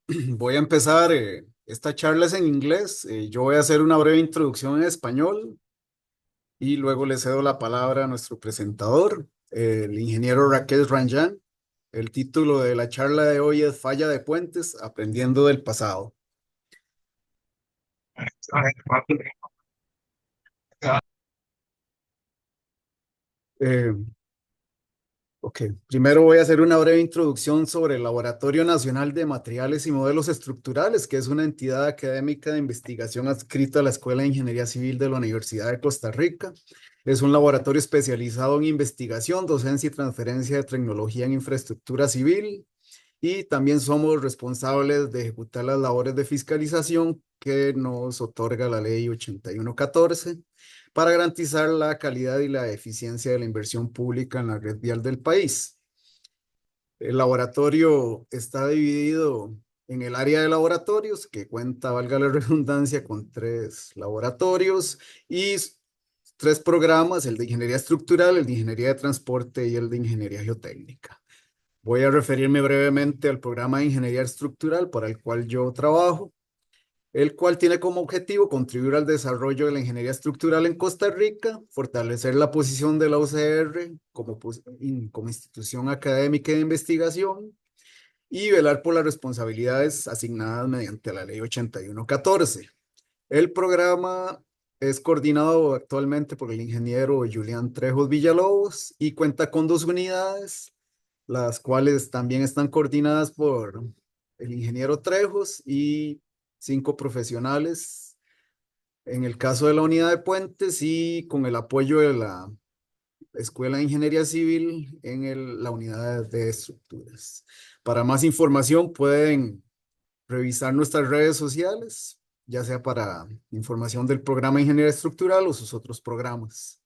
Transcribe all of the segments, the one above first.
Voy a empezar, esta charla es en inglés. Yo voy a hacer una breve introducción en español y luego le cedo la palabra a nuestro presentador, el ingeniero Rakesh Ranjan. El título de la charla de hoy es Falla de puentes, aprendiendo del pasado. Eh, Ok, primero voy a hacer una breve introducción sobre el Laboratorio Nacional de Materiales y Modelos Estructurales, que es una entidad académica de investigación adscrita a la Escuela de Ingeniería Civil de la Universidad de Costa Rica. Es un laboratorio especializado en investigación, docencia y transferencia de tecnología en infraestructura civil, y también somos responsables de ejecutar las labores de fiscalización que nos otorga la Ley 8114 para garantizar la calidad y la eficiencia de la inversión pública en la red vial del país. El laboratorio está dividido en el área de laboratorios, que cuenta, valga la redundancia, con 3 laboratorios y 3 programas: el de ingeniería estructural, el de ingeniería de transporte y el de ingeniería geotécnica. Voy a referirme brevemente al programa de ingeniería estructural para el cual yo trabajo, el cual tiene como objetivo contribuir al desarrollo de la ingeniería estructural en Costa Rica, fortalecer la posición de la UCR como institución académica de investigación y velar por las responsabilidades asignadas mediante la Ley 8114. El programa es coordinado actualmente por el ingeniero Julián Trejos Villalobos y cuenta con 2 unidades, las cuales también están coordinadas por el ingeniero Trejos y 5 profesionales en el caso de la unidad de puentes, y con el apoyo de la Escuela de Ingeniería Civil en la unidad de estructuras. Para más información pueden revisar nuestras redes sociales, ya sea para información del programa de Ingeniería Estructural o sus otros programas.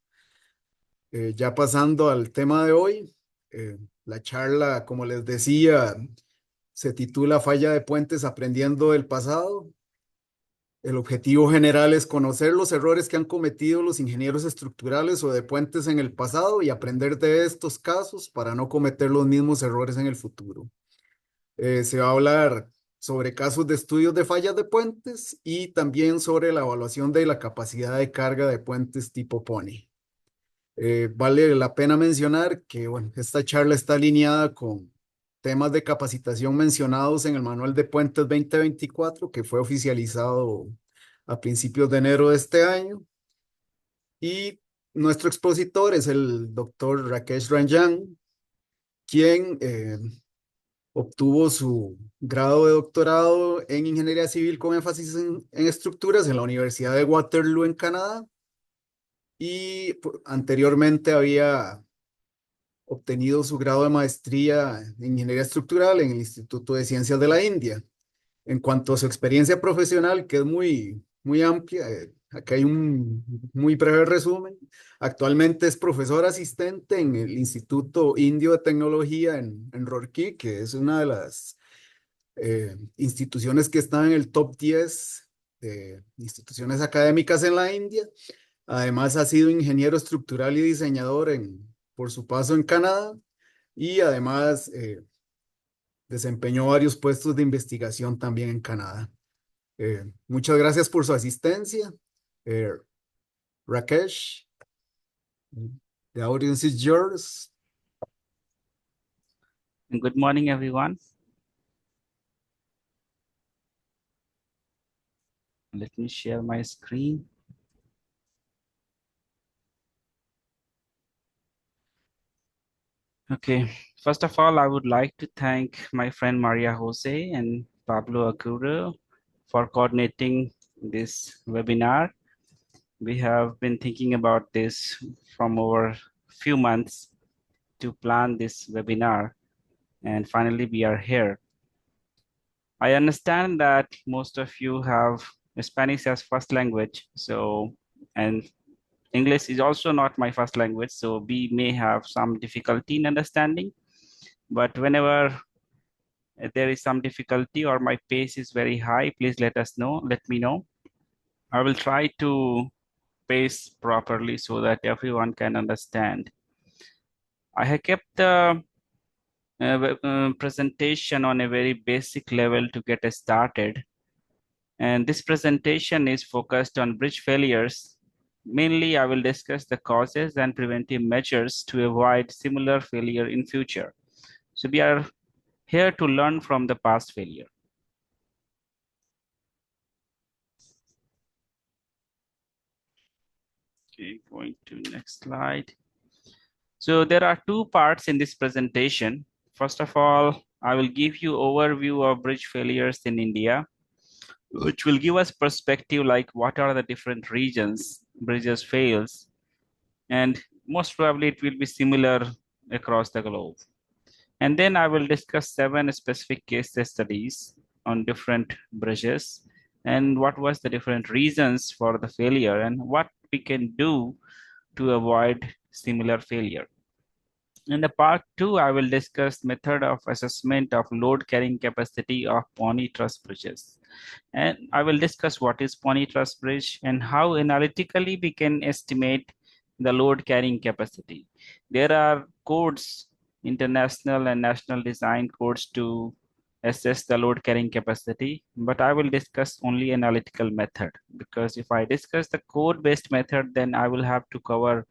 Ya pasando al tema de hoy, la charla, como les decía, se titula Falla de puentes, aprendiendo del pasado. El objetivo general es conocer los errores que han cometido los ingenieros estructurales o de puentes en el pasado y aprender de estos casos para no cometer los mismos errores en el futuro. Se va a hablar sobre casos de estudios de fallas de puentes y también sobre la evaluación de la capacidad de carga de puentes tipo PONI. Vale la pena mencionar que, bueno, esta charla está alineada con temas de capacitación mencionados en el Manual de Puentes 2024, que fue oficializado a principios de enero de este año. Y nuestro expositor es el doctor Rakesh Ranjan, quien obtuvo su grado de doctorado en Ingeniería Civil con énfasis en estructuras en la Universidad de Waterloo en Canadá, y anteriormente había obtenido su grado de maestría en ingeniería estructural en el Instituto de Ciencias de la India. En cuanto a su experiencia profesional, que es muy amplia, acá hay un muy breve resumen. Actualmente es profesor asistente en el Instituto Indio de Tecnología en Roorkee, que es una de las instituciones que están en el top 10 de instituciones académicas en la India. Además, ha sido ingeniero estructural y diseñador por su paso en Canadá, y además desempeñó varios puestos de investigación también en Canadá. Muchas gracias por su asistencia. Eh, Rakesh, the audience is yours. Good morning, everyone. Let me share my screen. Okay, first of all, I would like to thank my friend Maria Jose and Pablo Aguirre for coordinating this webinar. We have been thinking about this from over a few months to plan this webinar, and finally we are here. I understand that most of you have Spanish as first language, and English is also not my first language, so we may have some difficulty in understanding. But whenever there is some difficulty or my pace is very high, please let me know. I will try to pace properly so that everyone can understand. I have kept the presentation on a very basic level to get us started. And this presentation is focused on bridge failures. Mainly, I will discuss the causes and preventive measures to avoid similar failure in future. So we are here to learn from the past failure. Okay, going to next slide. So there are two parts in this presentation. First of all, I will give you overview of bridge failures in India, which will give us perspective like what are the different regions bridges fails, and most probably it will be similar across the globe. And then I will discuss 7 specific case studies on different bridges and what was the different reasons for the failure and what we can do to avoid similar failure. In the part 2, I will discuss method of assessment of load carrying capacity of Pony truss bridges. And I will discuss what is Pony truss bridge and how analytically we can estimate the load carrying capacity. There are codes, international and national design codes to assess the load carrying capacity, but I will discuss only analytical method because if I discuss the code based method, then I will have to cover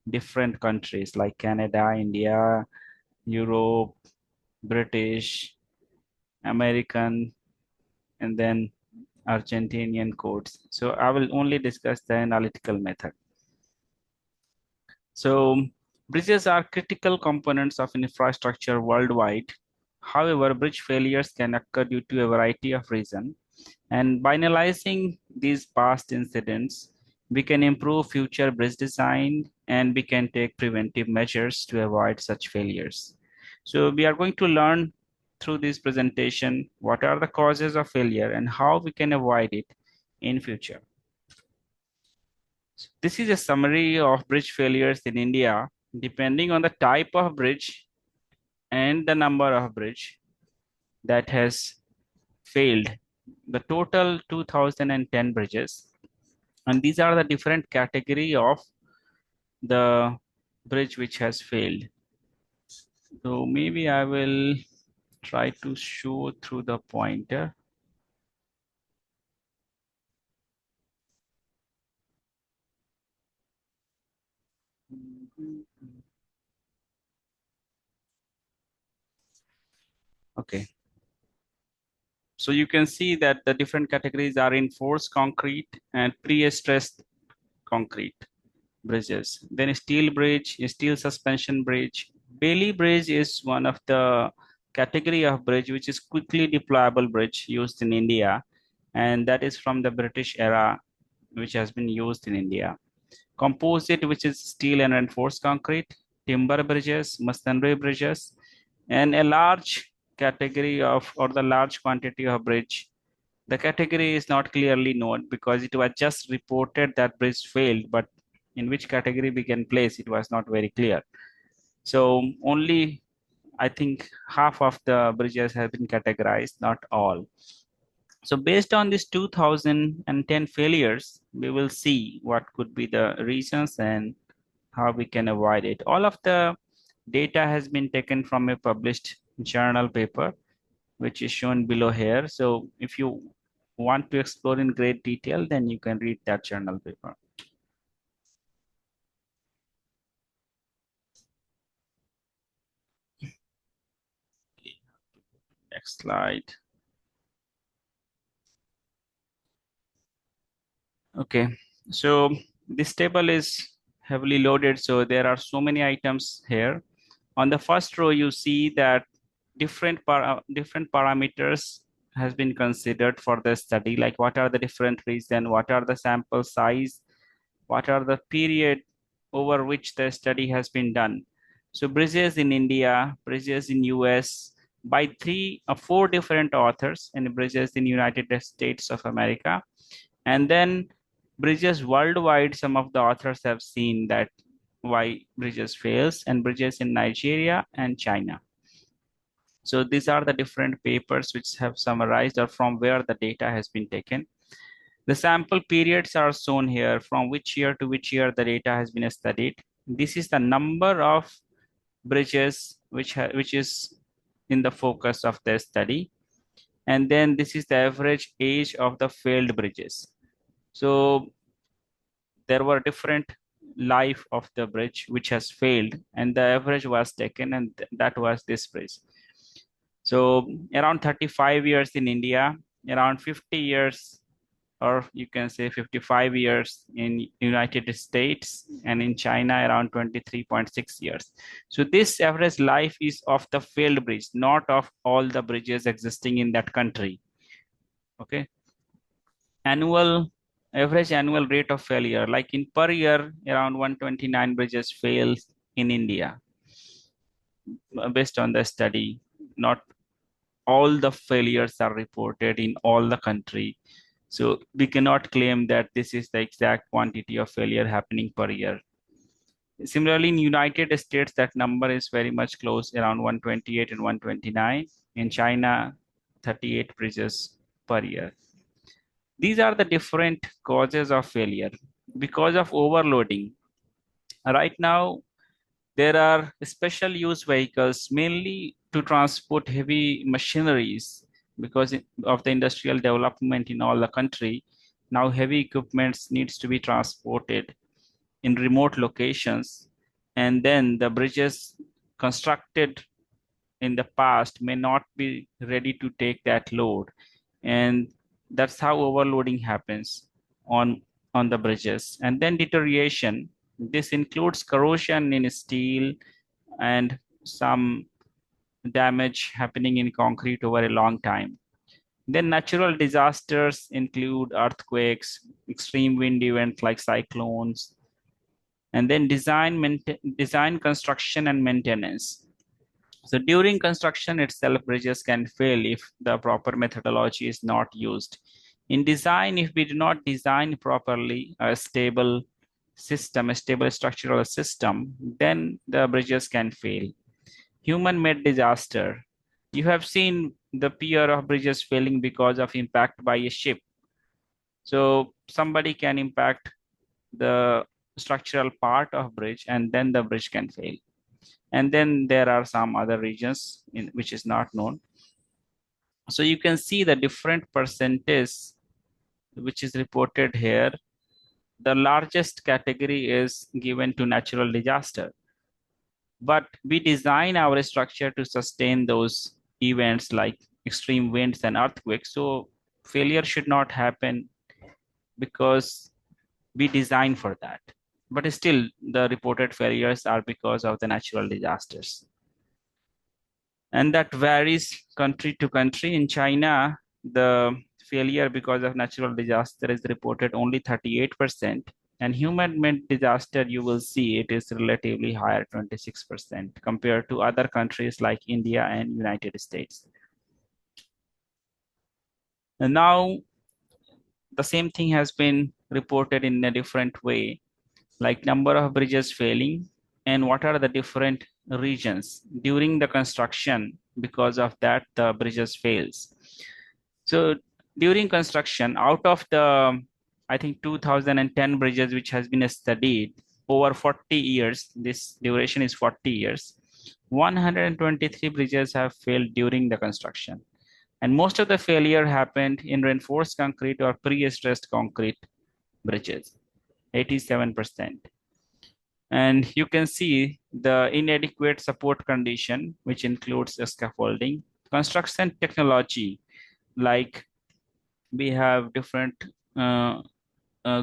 different countries like Canada, India, Europe, British, American, and then Argentinian codes. So I will only discuss the analytical method. So bridges are critical components of infrastructure worldwide. However, bridge failures can occur due to a variety of reasons. And by analyzing these past incidents, we can improve future bridge design and we can take preventive measures to avoid such failures. So we are going to learn through this presentation what are the causes of failure and how we can avoid it in future. So this is a summary of bridge failures in India. Depending on the type of bridge and the number of bridge that has failed, the total 2010 bridges, and these are the different category of the bridge which has failed. So maybe I will try to show through the pointer. Okay. So you can see that the different categories are reinforced concrete and pre-stressed concrete bridges. Then steel bridge, steel suspension bridge. Bailey bridge is one of the category of bridge which is quickly deployable bridge used in India, and that is from the British era which has been used in India. Composite, which is steel and reinforced concrete, timber bridges, masonry bridges, and a large category of or the large quantity of bridge. The category is not clearly known because it was just reported that bridge failed, but in which category we can place it was not very clear. So only I think half of the bridges have been categorized, not all. So based on these 2010 failures, we will see what could be the reasons and how we can avoid it. All of the data has been taken from a published journal paper, which is shown below here. So if you want to explore in great detail, then you can read that journal paper. Next slide. Okay, so this table is heavily loaded. So there are so many items here. On the first row, you see that different parameters has been considered for the study, like what are the different reasons, what are the sample size, what are the period over which the study has been done. So bridges in India, bridges in US, by 3 or 4 different authors, and bridges in United States of America. And then bridges worldwide, some of the authors have seen that why bridges fails, and bridges in Nigeria and China. So these are the different papers which have summarized or from where the data has been taken. The sample periods are shown here, from which year to which year the data has been studied. This is the number of bridges which is in the focus of their study. And then this is the average age of the failed bridges. So there were different life of the bridge which has failed, and the average was taken, and that was this bridge. So around 35 years in India, around 50 years, or you can say 55 years in United States, and in China around 23.6 years. So this average life is of the failed bridge, not of all the bridges existing in that country. Okay. Annual average annual rate of failure, like in per year, around 129 bridges fail in India, based on the study. Not all the failures are reported in all the country. So we cannot claim that this is the exact quantity of failure happening per year. Similarly, in United States, that number is very much close, around 128 and 129. In China, 38 bridges per year. These are the different causes of failure because of overloading. Right now, there are special use vehicles mainly to transport heavy machineries because of the industrial development in all the country. Now heavy equipments needs to be transported in remote locations, and then the bridges constructed in the past may not be ready to take that load, and that's how overloading happens on the bridges. And then deterioration, this includes corrosion in steel and some damage happening in concrete over a long time. Then natural disasters include earthquakes, extreme wind events like cyclones, and then design, construction, and maintenance. So during construction itself, bridges can fail if the proper methodology is not used. In design, if we do not design properly a stable system, a stable structural system, then the bridges can fail. Human-made disaster. You have seen the fear of bridges failing because of impact by a ship. So somebody can impact the structural part of bridge, and then the bridge can fail. And then there are some other regions in which is not known. So you can see the different percentage which is reported here. The largest category is given to natural disaster, but we design our structure to sustain those events like extreme winds and earthquakes. So failure should not happen because we design for that. But still, the reported failures are because of the natural disasters. And that varies country to country. In China, the failure because of natural disaster is reported only 38%. And human-made disaster, you will see it is relatively higher, 26%, compared to other countries like India and United States. And now, the same thing has been reported in a different way, like number of bridges failing and what are the different regions during the construction. Because of that, the bridges fails. So during construction, out of the, I think, 2010 bridges which has been studied over 40 years, this duration is 40 years, 123 bridges have failed during the construction. And most of the failure happened in reinforced concrete or pre-stressed concrete bridges, 87%. And you can see the inadequate support condition, which includes scaffolding. Construction technology, like we have different uh,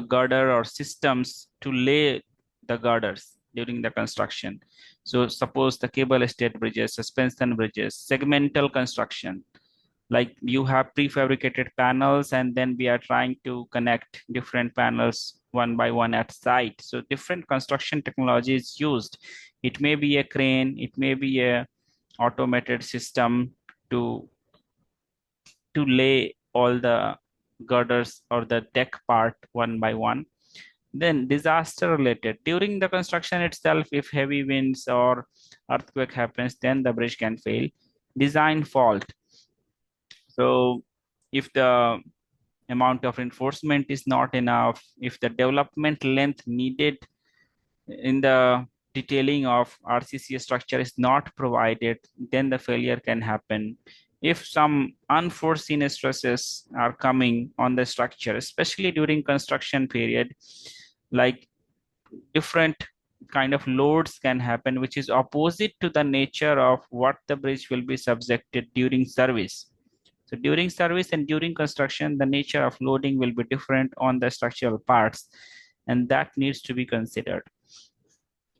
girder or systems to lay the girders during the construction. So suppose the cable stayed bridges, suspension bridges, segmental construction, like you have prefabricated panels and then we are trying to connect different panels one by one at site. So different construction technology is used. It may be a crane, it may be a automated system to lay all the girders or the deck part one by one. Then disaster related, during the construction itself, if heavy winds or earthquake happens, then the bridge can fail. Design fault, so if the amount of reinforcement is not enough, if the development length needed in the detailing of RCC structure is not provided, then the failure can happen. If some unforeseen stresses are coming on the structure, especially during construction period, like different kind of loads can happen, which is opposite to the nature of what the bridge will be subjected during service. So during service and during construction, the nature of loading will be different on the structural parts, and that needs to be considered.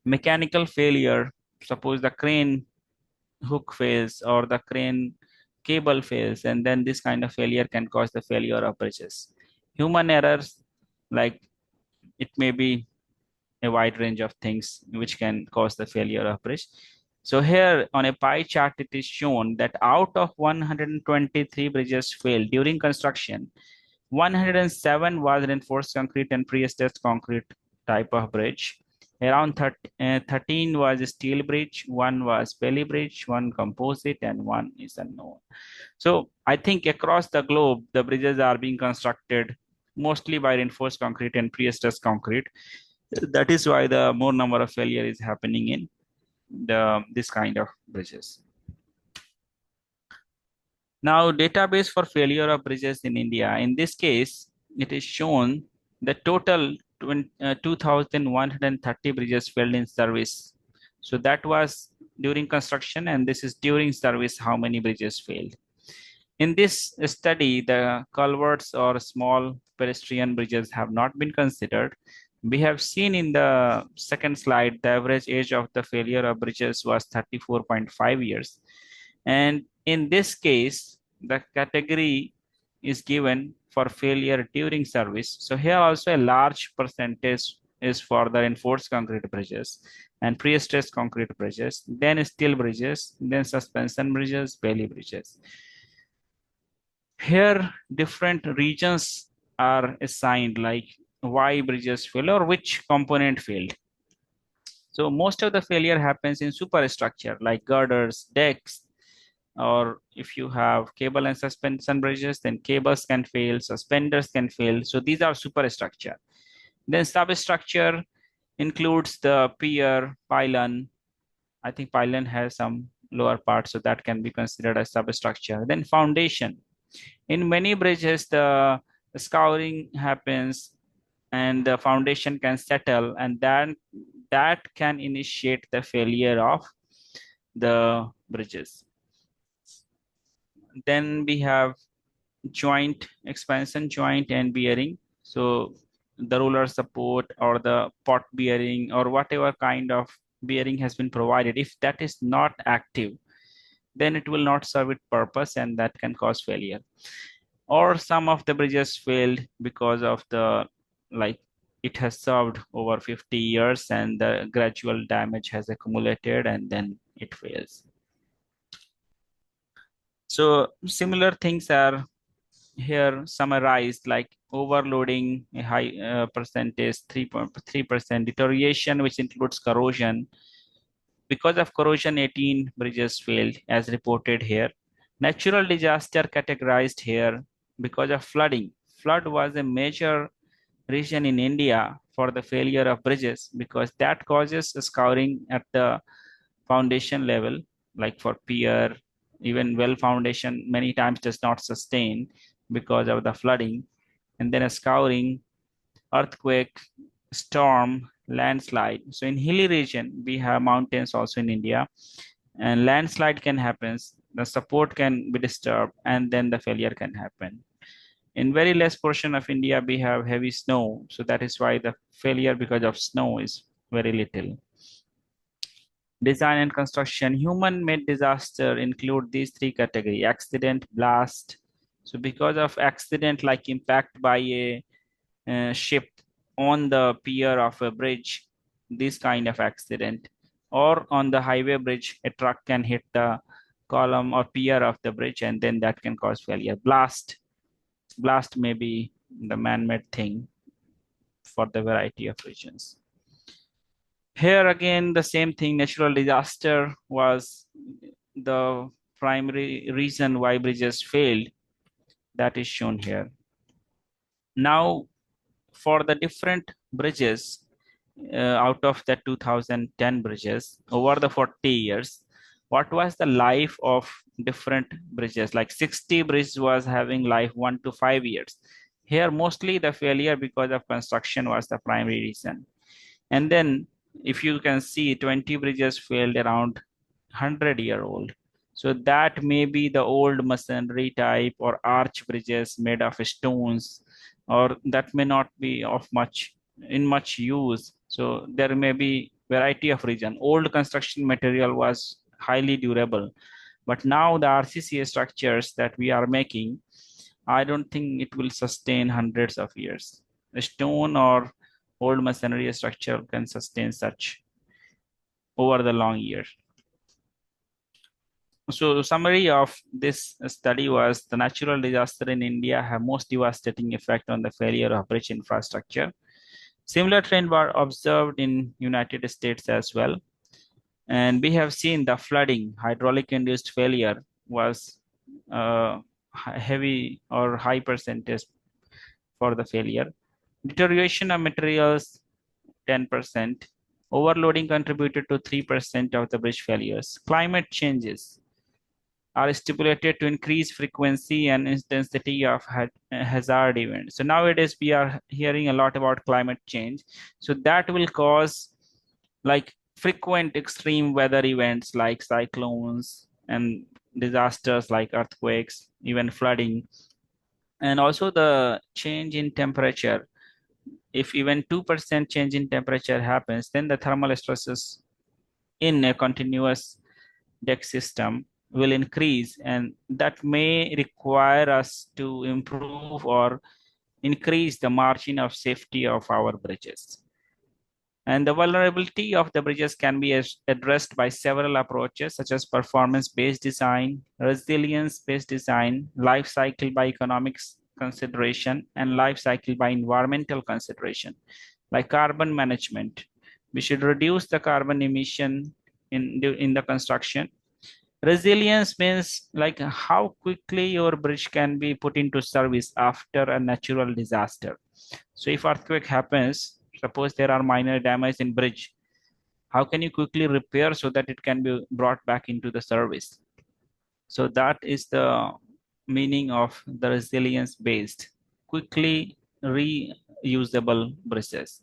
Mechanical failure, suppose the crane hook fails or the crane cable fails, and then this kind of failure can cause the failure of bridges. Human errors, like it may be a wide range of things which can cause the failure of bridge. So here on a pie chart, it is shown that out of 123 bridges failed during construction, 107 was reinforced concrete and pre-stressed concrete type of bridge. Around 13 was a steel bridge, one was belly bridge, one composite, and one is unknown. So I think across the globe, the bridges are being constructed mostly by reinforced concrete and pre-stressed concrete. That is why the more number of failure is happening in this kind of bridges. Now, database for failure of bridges in India. In this case, it is shown the total 2,130 bridges failed in service. So that was during construction, and this is during service how many bridges failed. In this study, the culverts or small pedestrian bridges have not been considered. We have seen in the second slide, the average age of the failure of bridges was 34.5 years. And in this case, the category is given for failure during service. So here also a large percentage is for the reinforced concrete bridges and pre-stressed concrete bridges, then steel bridges, then suspension bridges, belly bridges. Here, different regions are assigned, like why bridges fail or which component failed. So most of the failure happens in superstructure like girders, decks, or if you have cable and suspension bridges, then cables can fail, suspenders can fail. So these are superstructure. Then substructure includes the pier, pylon. I think pylon has some lower part, so that can be considered as substructure. Then foundation. In many bridges, the scouring happens and the foundation can settle, and then that can initiate the failure of the bridges. Then we have joint, expansion joint and bearing. So the roller support or the pot bearing or whatever kind of bearing has been provided, if that is not active, then it will not serve its purpose and that can cause failure. Or some of the bridges failed because of the, like, it has served over 50 years and the gradual damage has accumulated and then it fails. So similar things are here summarized, like overloading a high percentage, 3.3%, deterioration which includes corrosion. Because of corrosion, 18 bridges failed as reported here. Natural disaster categorized here because of flooding. Flood was a major region in India for the failure of bridges because that causes scouring at the foundation level, like for pier, even well foundation many times does not sustain because of the flooding. And then a scouring, earthquake, storm, landslide. So in hilly region, we have mountains also in India, and landslide can happen, the support can be disturbed, and then the failure can happen. In very less portion of India, we have heavy snow, so that is why the failure because of snow is very little. Design and construction, human-made disaster include these three categories: accident, blast. So because of accident like impact by a ship on the pier of a bridge, this kind of accident, or on the highway bridge, a truck can hit the column or pier of the bridge and then that can cause failure. Blast may be the man-made thing for the variety of regions. Here again, the same thing, natural disaster was the primary reason why bridges failed. That is shown here. Now, for the different bridges, out of the 2010 bridges over the 40 years, what was the life of different bridges? Like 60 bridges was having life 1 to 5 years. Here, mostly the failure because of construction was the primary reason. And then if you can see 20 bridges failed around 100-year-old. So that may be the old masonry type or arch bridges made of stones, or that may not be of much use. So there may be variety of reason. Old construction material was highly durable, but now the RCCA structures that we are making, I don't think it will sustain hundreds of years. A stone or old masonry structure can sustain such over the long years. So summary of this study was the natural disaster in India have most devastating effect on the failure of bridge infrastructure. Similar trend were observed in United States as well. And we have seen the flooding, hydraulic induced failure was heavy or high percentage for the failure. Deterioration of materials, 10%. Overloading contributed to 3% of the bridge failures. Climate changes are stipulated to increase frequency and intensity of hazard events. So nowadays we are hearing a lot about climate change. So that will cause like frequent extreme weather events like cyclones and disasters like earthquakes, even flooding, and also the change in temperature. If even 2% change in temperature happens, then the thermal stresses in a continuous deck system will increase, and that may require us to improve or increase the margin of safety of our bridges. And the vulnerability of the bridges can be addressed by several approaches, such as performance-based design, resilience-based design, life cycle by economics consideration, and life cycle by environmental consideration, like carbon management. We should reduce the carbon emission in the construction. Resilience means like how quickly your bridge can be put into service after a natural disaster. So if earthquake happens, suppose there are minor damage in bridge, how can you quickly repair so that it can be brought back into the service? So that is the meaning of the resilience based, quickly reusable bridges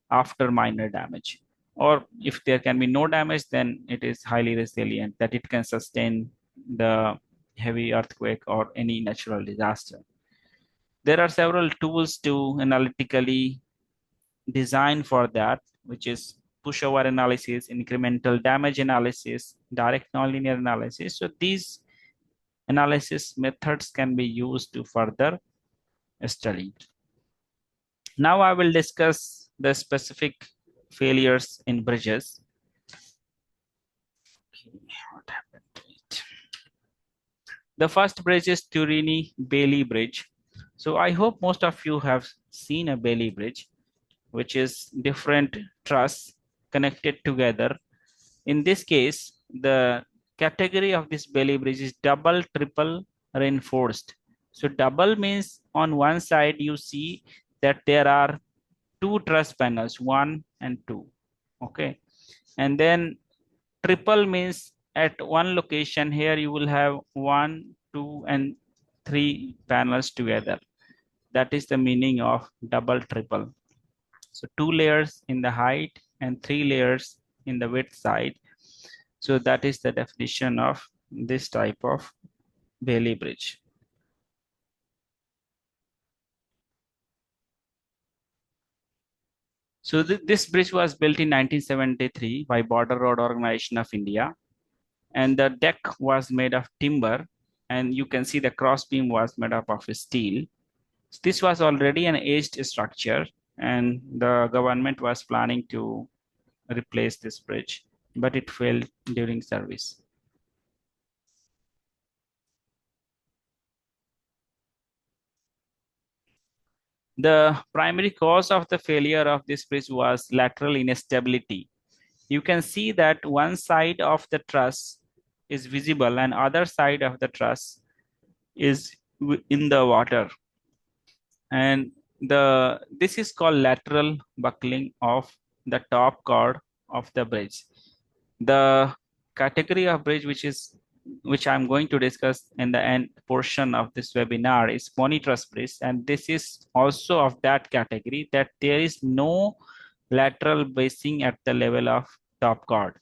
after minor damage. Or if there can be no damage, then it is highly resilient, that it can sustain the heavy earthquake or any natural disaster. There are several tools to analytically design for that, which is pushover analysis, incremental damage analysis, direct nonlinear analysis. So these analysis methods can be used to further study. Now I will discuss the specific failures in bridges. Okay, what happened to it? The first bridge is Turini Bailey Bridge. So I hope most of you have seen a Bailey Bridge, which is different trusses connected together. In this case, the category of this Bailey Bridge is double, triple reinforced. So double means on one side you see that there are two truss panels, 1 and 2. Okay. And then triple means at one location here you will have 1, 2, and 3 panels together. That is the meaning of double, triple. So 2 layers in the height and 3 layers in the width side. So that is the definition of this type of Bailey bridge. So this bridge was built in 1973 by Border Road Organization of India, and the deck was made of timber, and you can see the cross beam was made up of steel. This was already an aged structure, and the government was planning to replace this bridge, but it failed during service. The primary cause of the failure of this bridge was lateral instability. You can see that one side of the truss is visible and other side of the truss is in the water. And this is called lateral buckling of the top chord of the bridge. The category of bridge which I'm going to discuss in the end portion of this webinar is monitors bridge, and this is also of that category that there is no lateral bracing at the level of top chord.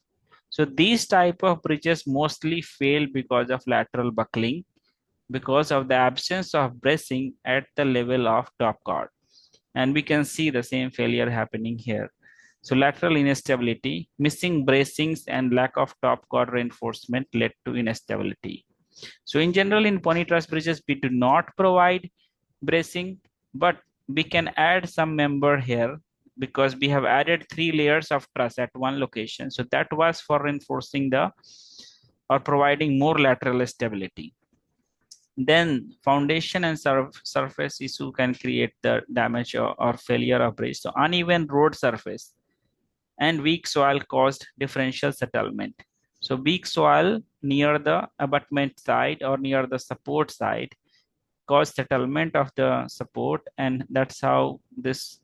So these type of bridges mostly fail because of lateral buckling, because of the absence of bracing at the level of top chord. And we can see the same failure happening here. So lateral instability, missing bracings and lack of top chord reinforcement led to instability. So in general, in pony truss bridges, we do not provide bracing, but we can add some member here because we have added 3 layers of truss at one location. So that was for reinforcing or providing more lateral stability. Then foundation and surface issue can create the damage or failure of bridge. So uneven road surface and weak soil caused differential settlement. So weak soil near the abutment side or near the support side caused settlement of the support, and that's how this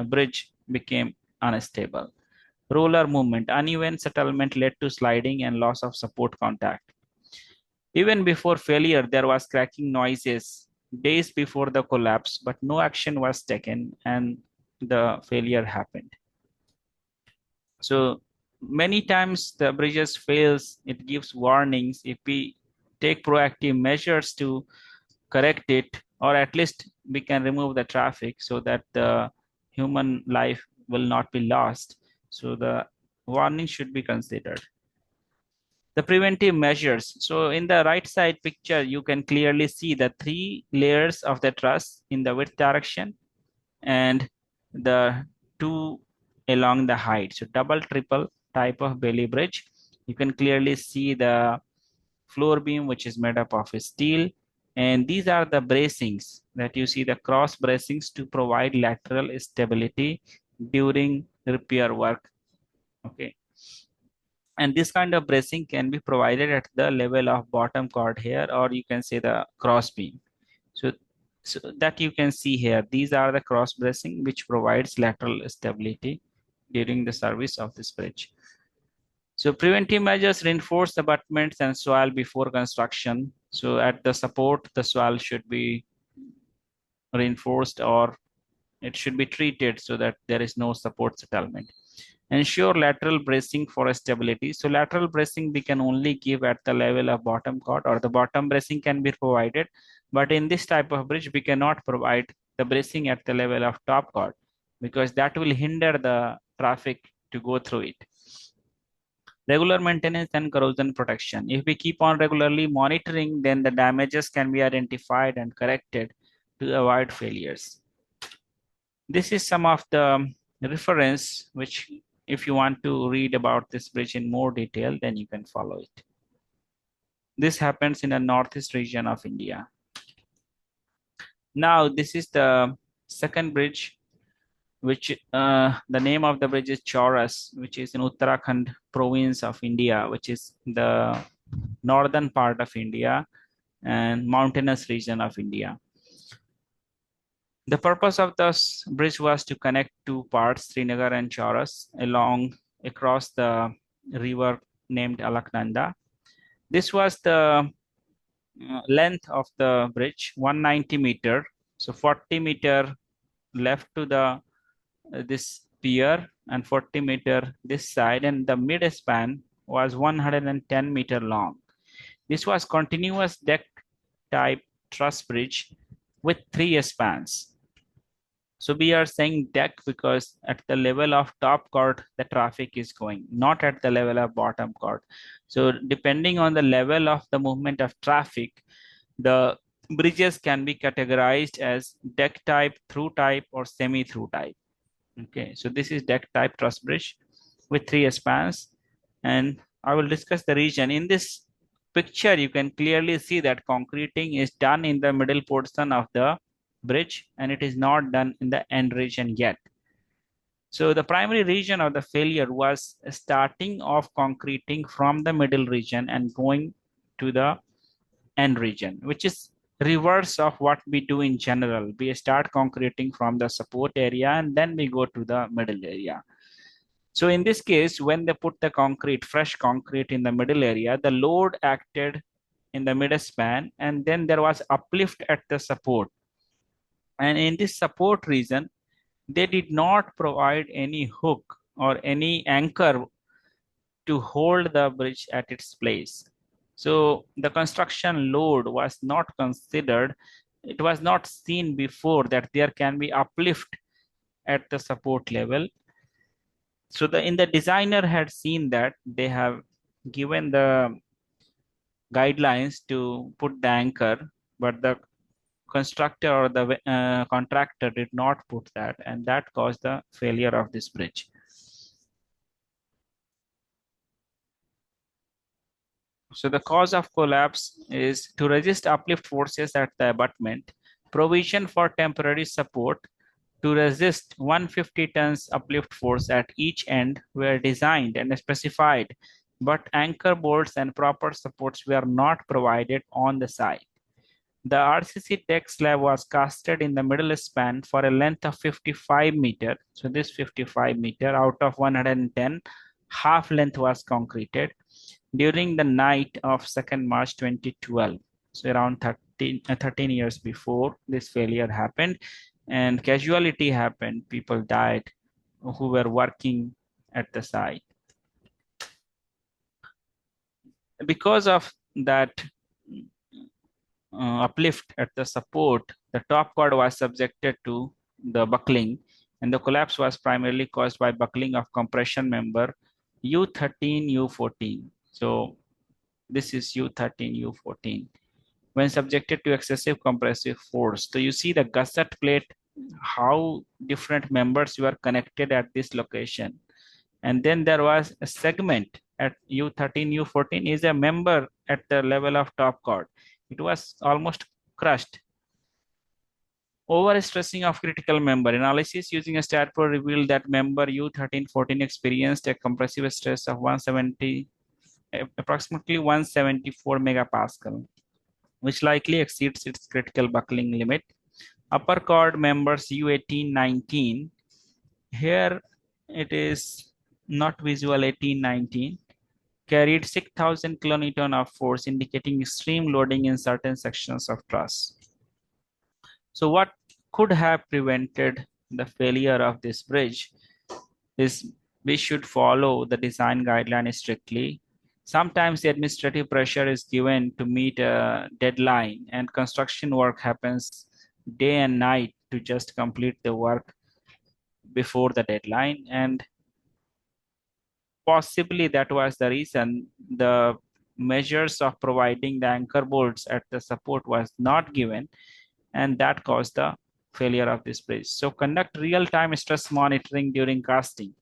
bridge became unstable. Roller movement, uneven settlement led to sliding and loss of support contact. Even before failure, there was cracking noises days before the collapse, but no action was taken and the failure happened. So many times the bridges fails, it gives warnings. If we take proactive measures to correct it, or at least we can remove the traffic so that the human life will not be lost. So the warning should be considered. The preventive measures. So in the right side picture, you can clearly see the 3 layers of the truss in the width direction and the 2 along the height. So double, triple type of belly bridge. You can clearly see the floor beam, which is made up of steel. And these are the bracings that you see, the cross bracings to provide lateral stability during repair work. Okay. And this kind of bracing can be provided at the level of bottom chord here, or you can say the cross beam. So, so that you can see here, these are the cross bracing which provides lateral stability during the service of this bridge. So preventive measures: reinforce abutments and soil before construction. So at the support, the soil should be reinforced or it should be treated so that there is no support settlement. Ensure lateral bracing for stability. So lateral bracing we can only give at the level of bottom chord, or the bottom bracing can be provided. But in this type of bridge, we cannot provide the bracing at the level of top chord because that will hinder the traffic to go through it. Regular maintenance and corrosion protection. If we keep on regularly monitoring, then the damages can be identified and corrected to avoid failures. This is some of the reference which, if you want to read about this bridge in more detail, then you can follow it. This happens in the northeast region of India. Now, this is the second bridge, which the name of the bridge is Chauras, which is in Uttarakhand province of India, which is the northern part of India and mountainous region of India. The purpose of this bridge was to connect two parts, Srinagar and Chauras, across the river named Alaknanda. This was the length of the bridge, 190 meter. So 40 meter left to the this pier and 40 meter this side, and the mid span was 110-meter long. This was continuous deck type truss bridge with 3 spans. So we are saying deck because at the level of top chord, the traffic is going, not at the level of bottom chord. So depending on the level of the movement of traffic, the bridges can be categorized as deck type, through type, or semi-through type. Okay, so this is deck type truss bridge with 3 spans. And I will discuss the region. In this picture, you can clearly see that concreting is done in the middle portion of the bridge and it is not done in the end region yet. So the primary region of the failure was starting of concreting from the middle region and going to the end region, which is reverse of what we do in general. We start concreting from the support area and then we go to the middle area. So in this case, when they put the concrete, fresh concrete in the middle area, the load acted in the midspan and then there was uplift at the support. And in this support region, they did not provide any hook or any anchor to hold the bridge at its place. So the construction load was not considered. It was not seen before that there can be uplift at the support level. So the designer had seen that they have given the guidelines to put the anchor, but the constructor or the contractor did not put that, and that caused the failure of this bridge. So the cause of collapse is to resist uplift forces at the abutment, provision for temporary support to resist 150 tons uplift force at each end were designed and specified, but anchor bolts and proper supports were not provided on the site. The RCC deck slab was casted in the middle span for a length of 55 meter. So this 55 meter out of 110, half length was concreted during the night of 2nd March 2012. So around 13 years before this failure happened and casualty happened, people died who were working at the site. Because of that uplift at the support, the top chord was subjected to the buckling and the collapse was primarily caused by buckling of compression member U13, U14. So this is U13, U14. When subjected to excessive compressive force. So you see the gusset plate, how different members were connected at this location. And then there was a segment at U13, U14 is a member at the level of top chord. It was almost crushed. Overstressing of critical member. Analysis using a stat pro revealed that member U13-14 experienced a compressive stress of 170, approximately 174 megapascal, which likely exceeds its critical buckling limit. Upper chord members U18-19. Here it is not visual 18-19. Carried 6,000 kilonewton of force, indicating extreme loading in certain sections of truss. So what could have prevented the failure of this bridge is we should follow the design guideline strictly. Sometimes the administrative pressure is given to meet a deadline and construction work happens day and night to just complete the work before the deadline. And possibly that was the reason the measures of providing the anchor bolts at the support was not given, and that caused the failure of this bridge. So conduct real-time stress monitoring during casting.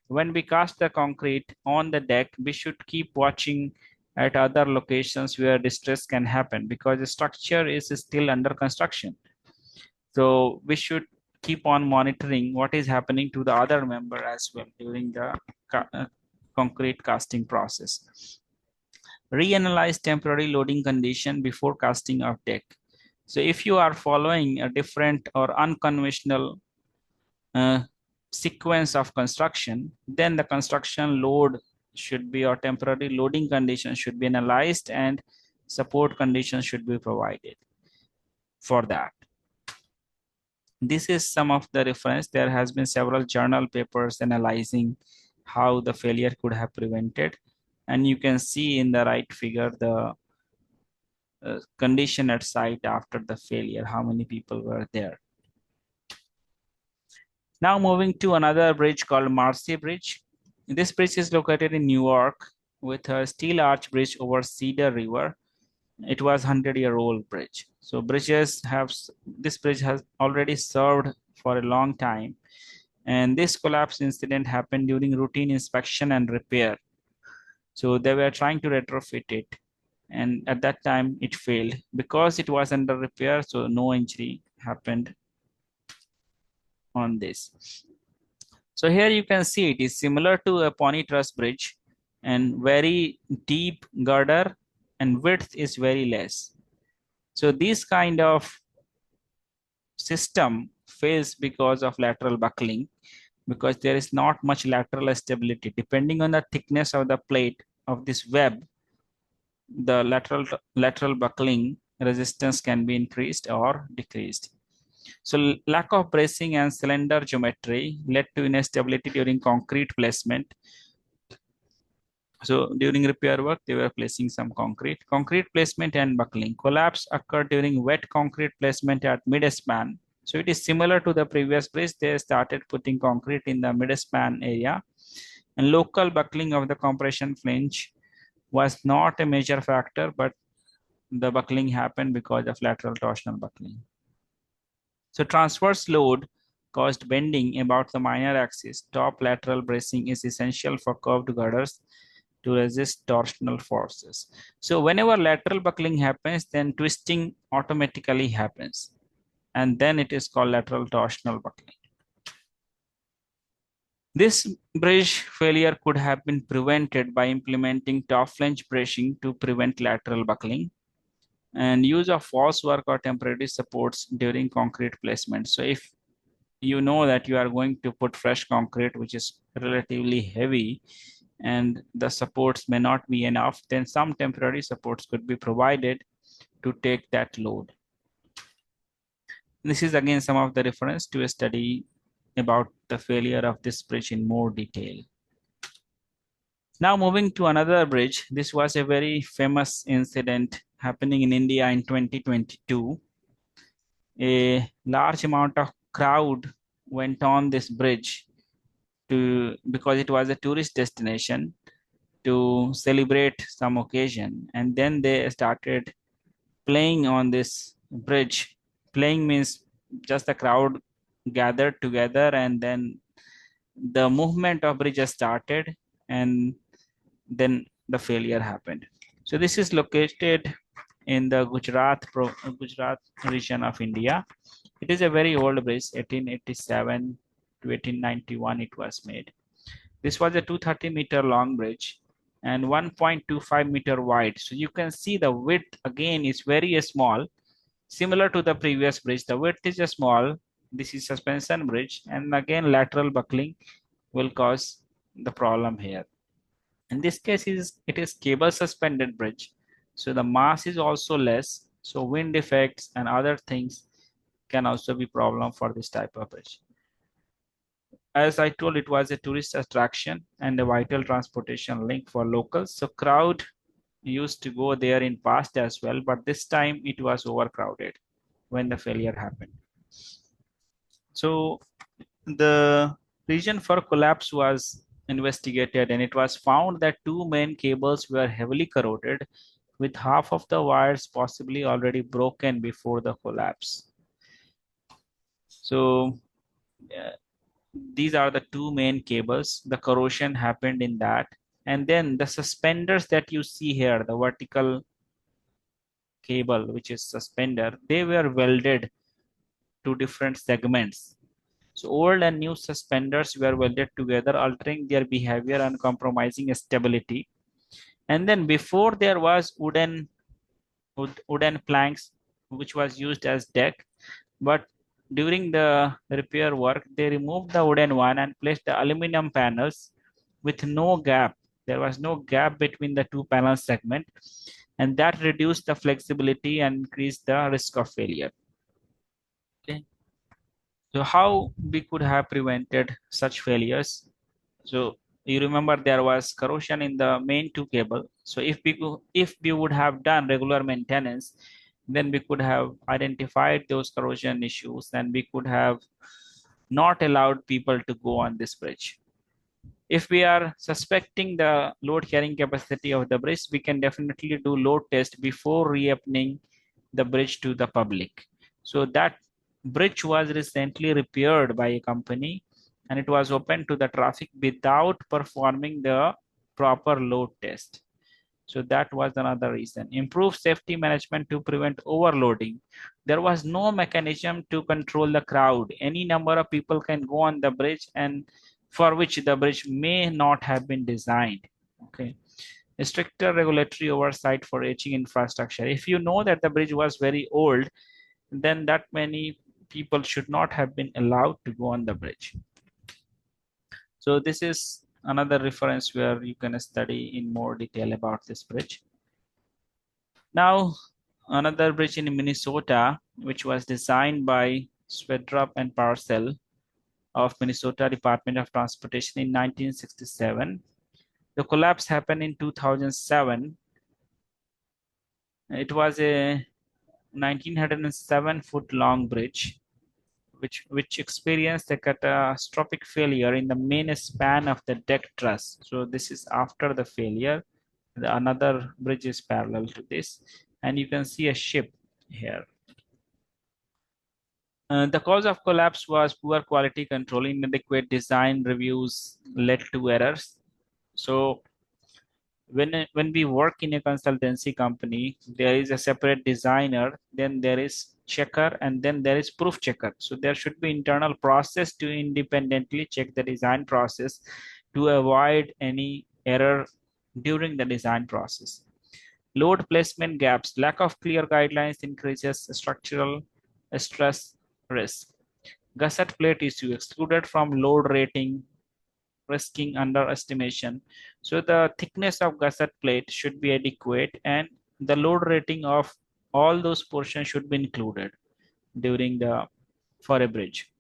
When we cast the concrete on the deck, we should keep watching at other locations where distress can happen because the structure is still under construction. So we should keep on monitoring what is happening to the other member as well during the concrete casting process. Reanalyze temporary loading condition before casting of deck. So if you are following a different or unconventional sequence of construction, then the construction load should be or temporary loading conditions should be analyzed and support conditions should be provided for that. This is some of the reference. There has been several journal papers analyzing how the failure could have prevented. And you can see in the right figure the condition at site after the failure, how many people were there. Now moving to another bridge called Marcy Bridge. This bridge is located in New York with a steel arch bridge over Cedar River. It was 100-year-old bridge. So this bridge has already served for a long time. And this collapse incident happened during routine inspection and repair. So they were trying to retrofit it. And at that time it failed because it was under repair. So no injury happened on this. So here you can see it is similar to a pony truss bridge and very deep girder and width is very less. So this kind of system fails because of lateral buckling, because there is not much lateral stability. Depending on the thickness of the plate of this web, the lateral buckling resistance can be increased or decreased. So lack of bracing and cylinder geometry led to instability during concrete placement. So during repair work, they were placing some concrete. Concrete placement and buckling. Collapse occurred during wet concrete placement at mid-span. So it is similar to the previous bridge. They started putting concrete in the mid-span area. And local buckling of the compression flange was not a major factor, but the buckling happened because of lateral torsional buckling. So transverse load caused bending about the minor axis. Top lateral bracing is essential for curved girders to resist torsional forces. So whenever lateral buckling happens, then twisting automatically happens. And then it is called lateral torsional buckling. This bridge failure could have been prevented by implementing top flange bracing to prevent lateral buckling, and use of false work or temporary supports during concrete placement. So if you know that you are going to put fresh concrete, which is relatively heavy, and the supports may not be enough, then some temporary supports could be provided to take that load. This is again some of the reference to a study about the failure of this bridge in more detail. Now moving to another bridge. This was a very famous incident happening in India in 2022. A large amount of crowd went on this bridge because it was a tourist destination, to celebrate some occasion, and then they started playing on this bridge. Playing means just the crowd gathered together, and then the movement of bridge started, and then the failure happened. So this is located in the Gujarat region of India. It is a very old bridge, 1887 to 1891 it was made. This was a 230-meter long bridge and 1.25-meter wide. So you can see the width again is very small, similar to the previous bridge. The width is small. This is suspension bridge, and again lateral buckling will cause the problem here. In this case, it is cable suspended bridge, so the mass is also less. So wind effects and other things can also be problem for this type of bridge. As I told, it was a tourist attraction and a vital transportation link for locals. So crowd used to go there in past as well, but this time it was overcrowded when the failure happened. So the reason for collapse was investigated, and it was found that two main cables were heavily corroded, with half of the wires possibly already broken before the collapse. So these are the two main cables. The corrosion happened in that. And then the suspenders that you see here, the vertical cable, which is suspender, they were welded to different segments. So old and new suspenders were welded together, altering their behavior and compromising stability. And then before there was wooden planks, which was used as deck, but during the repair work, they removed the wooden one and placed the aluminum panels with no gap. There was no gap between the two panel segment, and that reduced the flexibility and increased the risk of failure. Okay. So how we could have prevented such failures? So you remember there was corrosion in the main two cable. So if we would have done regular maintenance, then we could have identified those corrosion issues, and we could have not allowed people to go on this bridge. If we are suspecting the load carrying capacity of the bridge, we can definitely do load test before reopening the bridge to the public. So that bridge was recently repaired by a company, and it was open to the traffic without performing the proper load test. So that was another reason. Improve safety management to prevent overloading. There was no mechanism to control the crowd. Any number of people can go on the bridge, and for which the bridge may not have been designed. Okay. stricter regulatory oversight for aging infrastructure. If you know that the bridge was very old, then that many people should not have been allowed to go on the bridge. So this is another reference where you can study in more detail about this bridge. Now, another bridge in Minnesota, which was designed by Swedrup and Parcel of Minnesota Department of Transportation in 1967. The collapse happened in 2007. It was a 1907-foot long bridge, which experienced a catastrophic failure in the main span of the deck truss. So this is after the failure. Another bridge is parallel to this, and you can see a ship here. The cause of collapse was poor quality control. Inadequate design reviews led to errors. So when we work in a consultancy company, there is a separate designer, then there is checker, and then there is proof checker. So there should be internal process to independently check the design process to avoid any error during the design process. Load placement gaps. Lack of clear guidelines increases structural stress risk. Gusset plate issue excluded from load rating, risking underestimation. So the thickness of gusset plate should be adequate, and the load rating of all those portions should be included during the for a bridge.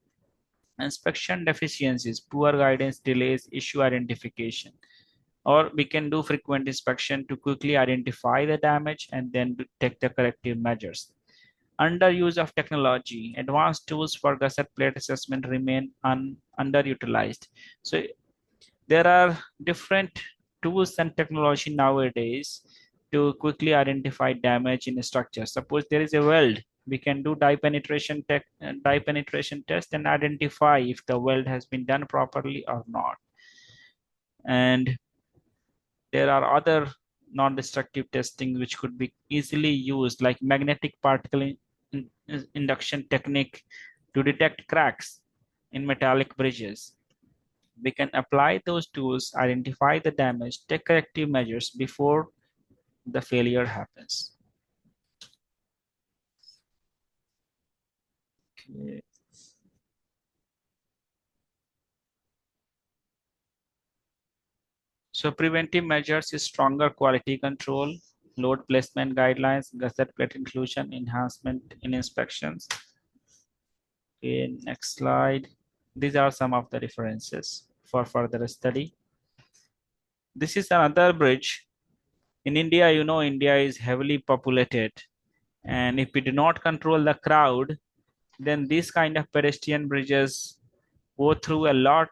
Inspection deficiencies, poor guidance, delays, issue identification. Or we can do frequent inspection to quickly identify the damage and then take the corrective measures. Underuse of technology, advanced tools for gusset plate assessment remain underutilized. So there are different tools and technology nowadays to quickly identify damage in a structure. Suppose there is a weld, we can do dye penetration test and identify if the weld has been done properly or not. And there are other non-destructive testing which could be easily used, like magnetic particle induction technique to detect cracks in metallic bridges. We can apply those tools, identify the damage, take corrective measures before the failure happens. Okay. So preventive measures is stronger quality control, load placement guidelines, gusset plate inclusion, enhancement in inspections. Okay, next slide. These are some of the references for further study. This is another bridge. In India, you know, India is heavily populated. And if we do not control the crowd, then these kind of pedestrian bridges go through a lot,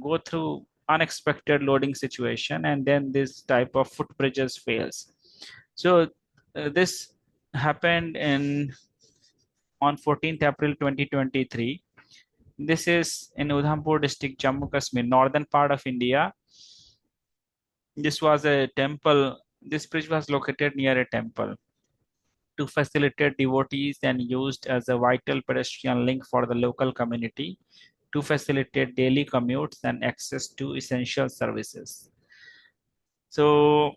go through unexpected loading situation, and then this type of footbridges fails. So this happened on 14th April 2023. This is in Udhampur district, Jammu Kashmir, northern part of India. This was a temple. This bridge was located near a temple to facilitate devotees and used as a vital pedestrian link for the local community to facilitate daily commutes and access to essential services. So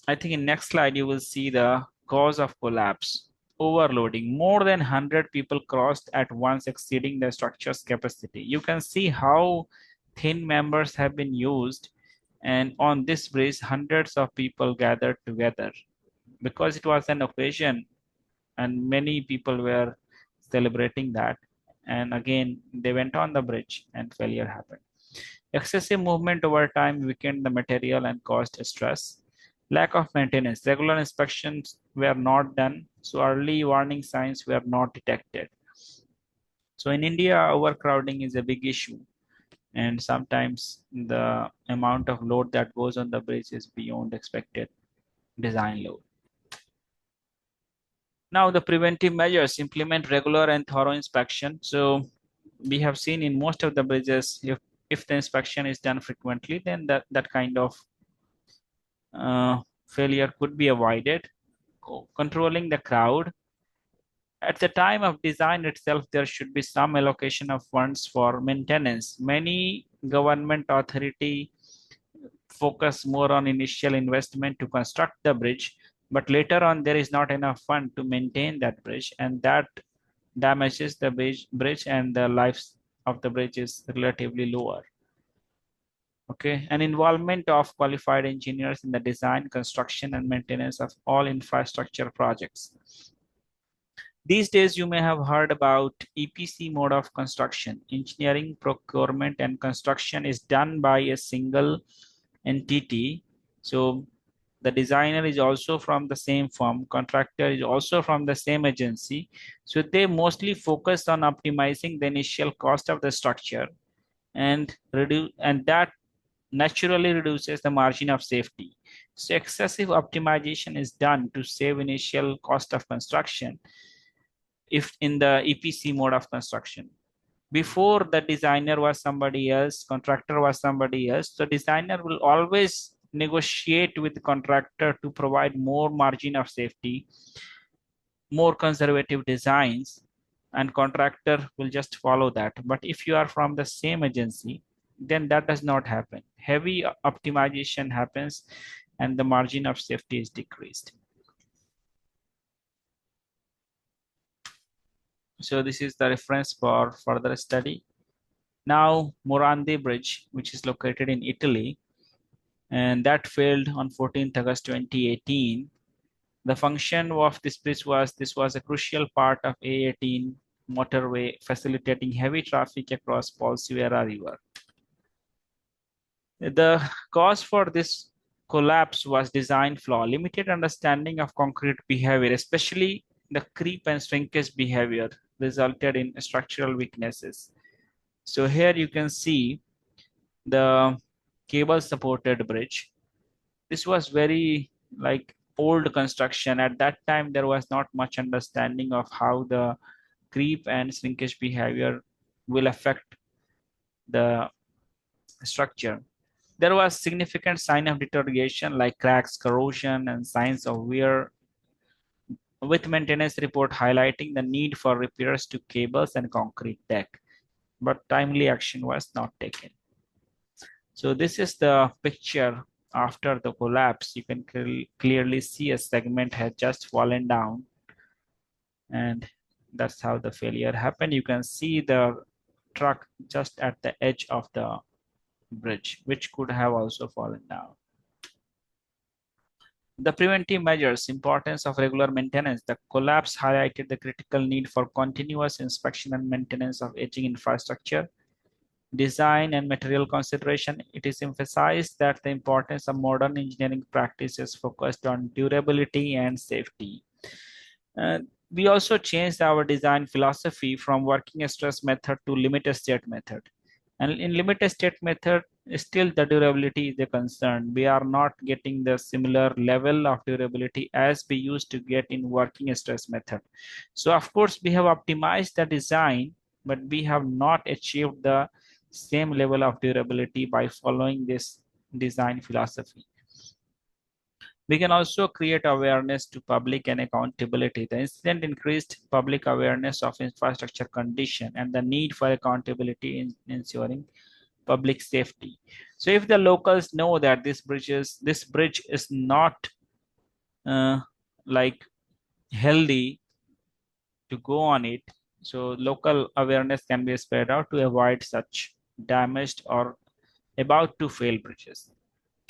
I think in next slide, you will see the cause of collapse. Overloading. More than 100 people crossed at once, exceeding the structure's capacity. You can see how thin members have been used, and on this bridge, hundreds of people gathered together because it was an occasion and many people were celebrating that. And again, they went on the bridge and failure happened. Excessive movement over time weakened the material and caused stress. Lack of maintenance. Regular inspections were not done, so early warning signs were not detected. So in India, overcrowding is a big issue, and sometimes the amount of load that goes on the bridge is beyond expected design load. Now the preventive measures, implement regular and thorough inspection. So we have seen in most of the bridges, if the inspection is done frequently, then that kind of failure could be avoided. Controlling the crowd. At the time of design itself, there should be some allocation of funds for maintenance. Many government authority focus more on initial investment to construct the bridge, but later on there is not enough fund to maintain that bridge, and that damages the bridge and the life of the bridge is relatively lower. Okay, and involvement of qualified engineers in the design, construction, and maintenance of all infrastructure projects. These days, you may have heard about EPC mode of construction. Engineering, procurement, and construction is done by a single entity. So the designer is also from the same firm, contractor is also from the same agency. So they mostly focus on optimizing the initial cost of the structure and that naturally reduces the margin of safety. So excessive optimization is done to save initial cost of construction if in the EPC mode of construction. Before the designer was somebody else, contractor was somebody else, the designer will always negotiate with the contractor to provide more margin of safety, more conservative designs, and contractor will just follow that. But if you are from the same agency, then that does not happen. Heavy optimization happens and the margin of safety is decreased. So this is the reference for further study. Now, Morandi Bridge, which is located in Italy, and that failed on 14th August 2018. The function of this bridge was, this was a crucial part of A18 motorway facilitating heavy traffic across Polsivera River. The cause for this collapse was design flaw, limited understanding of concrete behavior, especially the creep and shrinkage behavior resulted in structural weaknesses. So here you can see the cable supported bridge. This was very like old construction. At that time, there was not much understanding of how the creep and shrinkage behavior will affect the structure. There was significant sign of deterioration like cracks, corrosion, and signs of wear, with maintenance report highlighting the need for repairs to cables and concrete deck, but timely action was not taken. So this is the picture after the collapse. You can clearly see a segment had just fallen down, and that's how the failure happened. You can see the truck just at the edge of the bridge, which could have also fallen down. The preventive measures, importance of regular maintenance. The collapse highlighted the critical need for continuous inspection and maintenance of aging infrastructure. Design and material consideration. It is emphasized that the importance of modern engineering practices focused on durability and safety. We also changed our design philosophy from working stress method to limited state method. And in limited state method, still the durability is a concern. We are not getting the similar level of durability as we used to get in working stress method. So of course, we have optimized the design, but we have not achieved the same level of durability by following this design philosophy. We can also create awareness to public and accountability. The incident increased public awareness of infrastructure condition and the need for accountability in ensuring public safety. So if the locals know that this bridge is not like healthy to go on it, so local awareness can be spread out to avoid such damaged or about to fail bridges.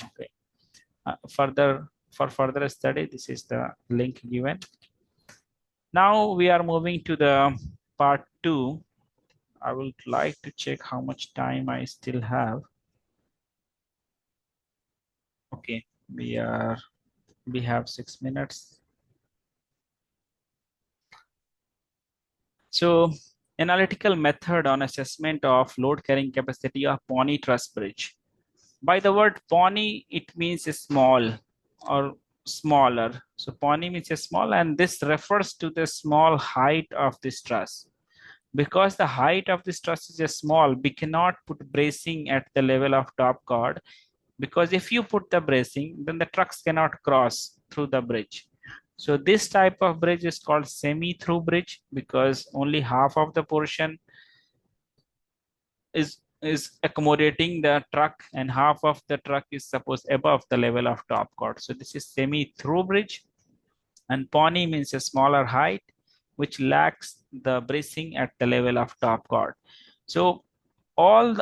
Okay. For further study, this is the link given. Now we are moving to the part 2. I would like to check how much time I still have. Okay, we have 6 minutes. So analytical method on assessment of load carrying capacity of Pony Truss Bridge. By the word Pony, it means small or smaller. So Pony means a small, and this refers to the small height of this truss. Because the height of this truss is small, we cannot put bracing at the level of top chord, because if you put the bracing, then the trucks cannot cross through the bridge. So this type of bridge is called semi-through bridge because only half of the portion is is accommodating the truck, and half of the truck is supposed above the level of top chord. So this is semi-through bridge, and pony means a smaller height which lacks the bracing at the level of top chord. So all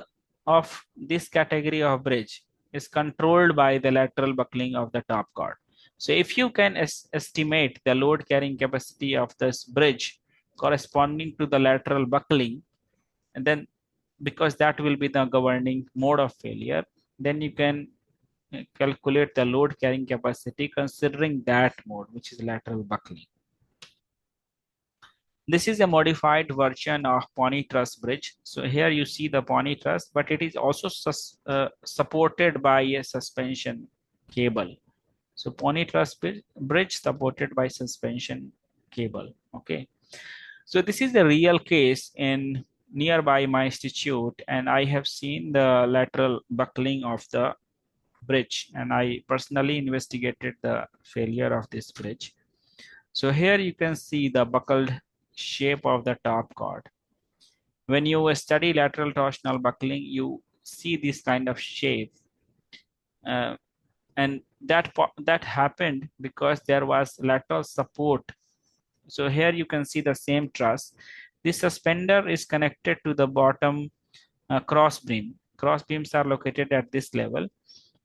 of this category of bridge is controlled by the lateral buckling of the top chord. So if you can estimate the load carrying capacity of this bridge corresponding to the lateral buckling, and then because that will be the governing mode of failure, then you can calculate the load carrying capacity considering that mode, which is lateral buckling. This is a modified version of pony truss bridge. So here you see the pony truss, but it is also supported by a suspension cable. So pony truss bridge supported by suspension cable. Okay. So this is the real case in nearby my institute, and I have seen the lateral buckling of the bridge, and I personally investigated the failure of this bridge. So here you can see the buckled shape of the top chord. When you study lateral torsional buckling, you see this kind of shape. And that happened because there was lateral support. So here you can see the same truss. This suspender is connected to the bottom cross beam. Cross beams are located at this level,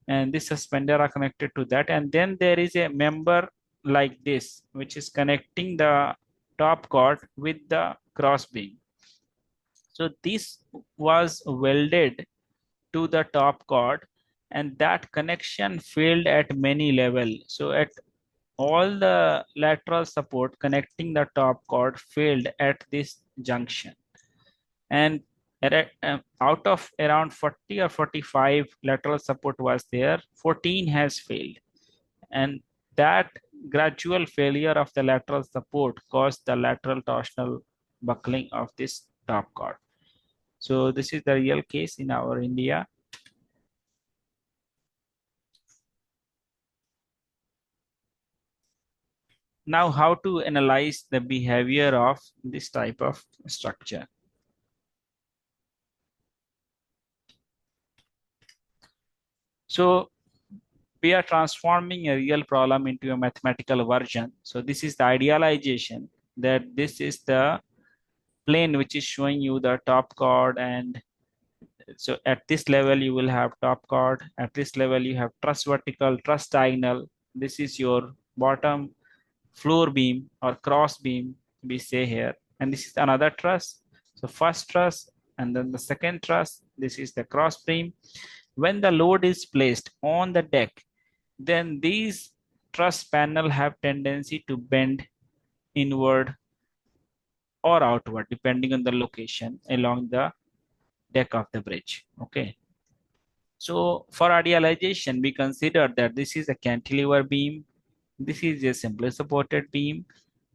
and this suspender are connected to that. And then there is a member like this, which is connecting the top chord with the cross beam. So this was welded to the top chord, and that connection failed at many levels. So at all the lateral support connecting the top chord failed at this junction. And out of around 40 or 45 lateral support was there, 14 has failed. And that gradual failure of the lateral support caused the lateral torsional buckling of this top chord. So this is the real case in our India. Now, how to analyze the behavior of this type of structure? So we are transforming a real problem into a mathematical version. So this is the idealization, that this is the plane which is showing you the top chord, and so at this level you will have top chord, at this level you have truss vertical, truss diagonal. This is your bottom floor beam or cross beam, we say here, and this is another truss. So first truss and then the second truss, this is the cross beam. When the load is placed on the deck, then these truss panel have tendency to bend inward or outward depending on the location along the deck of the bridge. Okay. So for idealization, we consider that this is a cantilever beam, this is a simply supported beam,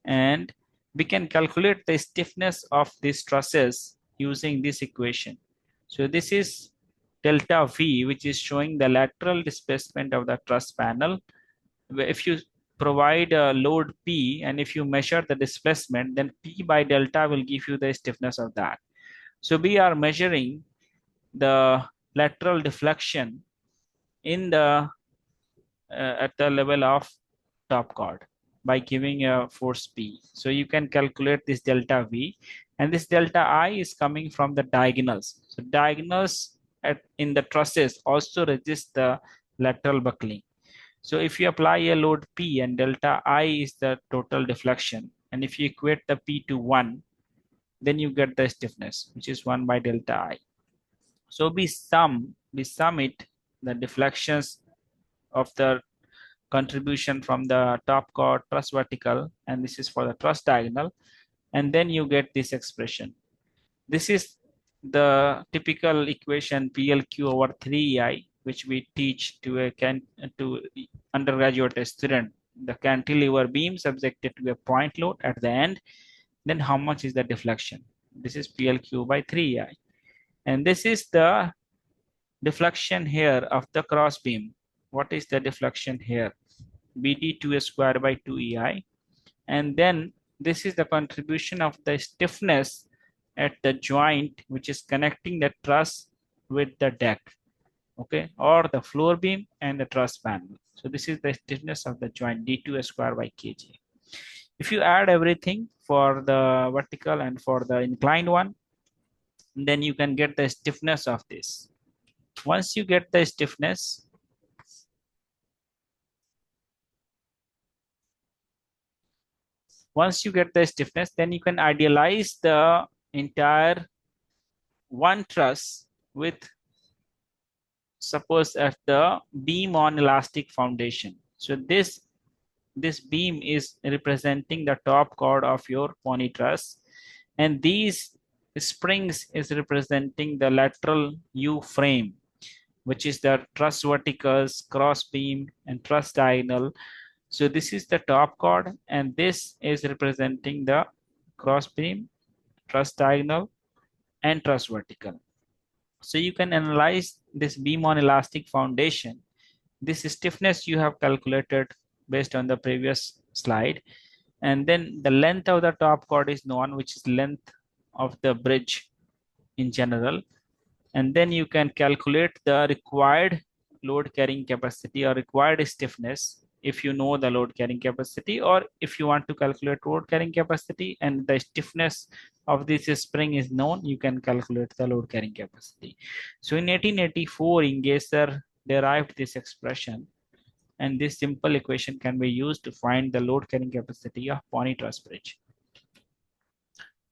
and we can calculate the stiffness of these trusses using this equation. So this is delta V, which is showing the lateral displacement of the truss panel. If you provide a load P and if you measure the displacement, then P by delta will give you the stiffness of that. So we are measuring the lateral deflection in the at the level of top chord by giving a force P. So you can calculate this delta V, and this delta I is coming from the diagonals. So diagonals in the trusses also resist the lateral buckling. So if you apply a load P and delta I is the total deflection, and if you equate the P to 1, then you get the stiffness, which is 1 by delta I. So we sum it, the deflections of the contribution from the top chord truss vertical, and this is for the truss diagonal, and then you get this expression. This is the typical equation PLQ over 3EI, which we teach to undergraduate student. The cantilever beam subjected to a point load at the end, then how much is the deflection? This is PLQ by 3EI. And this is the deflection here of the cross beam. What is the deflection here? BD2 square by 2EI. And then this is the contribution of the stiffness at the joint which is connecting the truss with the deck, okay, or the floor beam and the truss panel. So this is the stiffness of the joint d2 square by kg. If you add everything for the vertical and for the inclined one, then you can get the stiffness of this. Once you get the stiffness, then you can idealize the entire one truss with, suppose, at the beam on elastic foundation. So this beam is representing the top chord of your pony truss, and these springs is representing the lateral U frame, which is the truss verticals, cross beam, and truss diagonal. So this is the top chord, and this is representing the cross beam, truss diagonal, and truss vertical. So you can analyze this beam on elastic foundation. This stiffness you have calculated based on the previous slide. And then the length of the top chord is known, which is length of the bridge in general. And then you can calculate the required load carrying capacity or required stiffness if you know the load carrying capacity, or if you want to calculate load carrying capacity and the stiffness of this spring is known, you can calculate the load carrying capacity. So in 1884, Ingesser derived this expression, and this simple equation can be used to find the load carrying capacity of Pony truss bridge.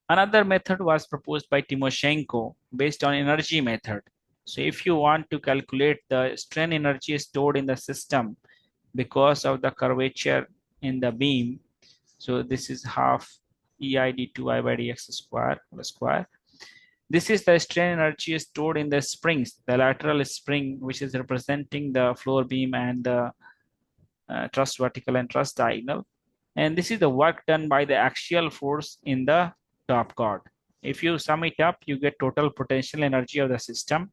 Another method was proposed by Timoshenko based on energy method. So if you want to calculate the strain energy stored in the system because of the curvature in the beam, so this is half EID2I by dx square. This is the strain energy stored in the springs, the lateral spring, which is representing the floor beam and the truss vertical and truss diagonal. And this is the work done by the axial force in the top chord. If you sum it up, you get total potential energy of the system.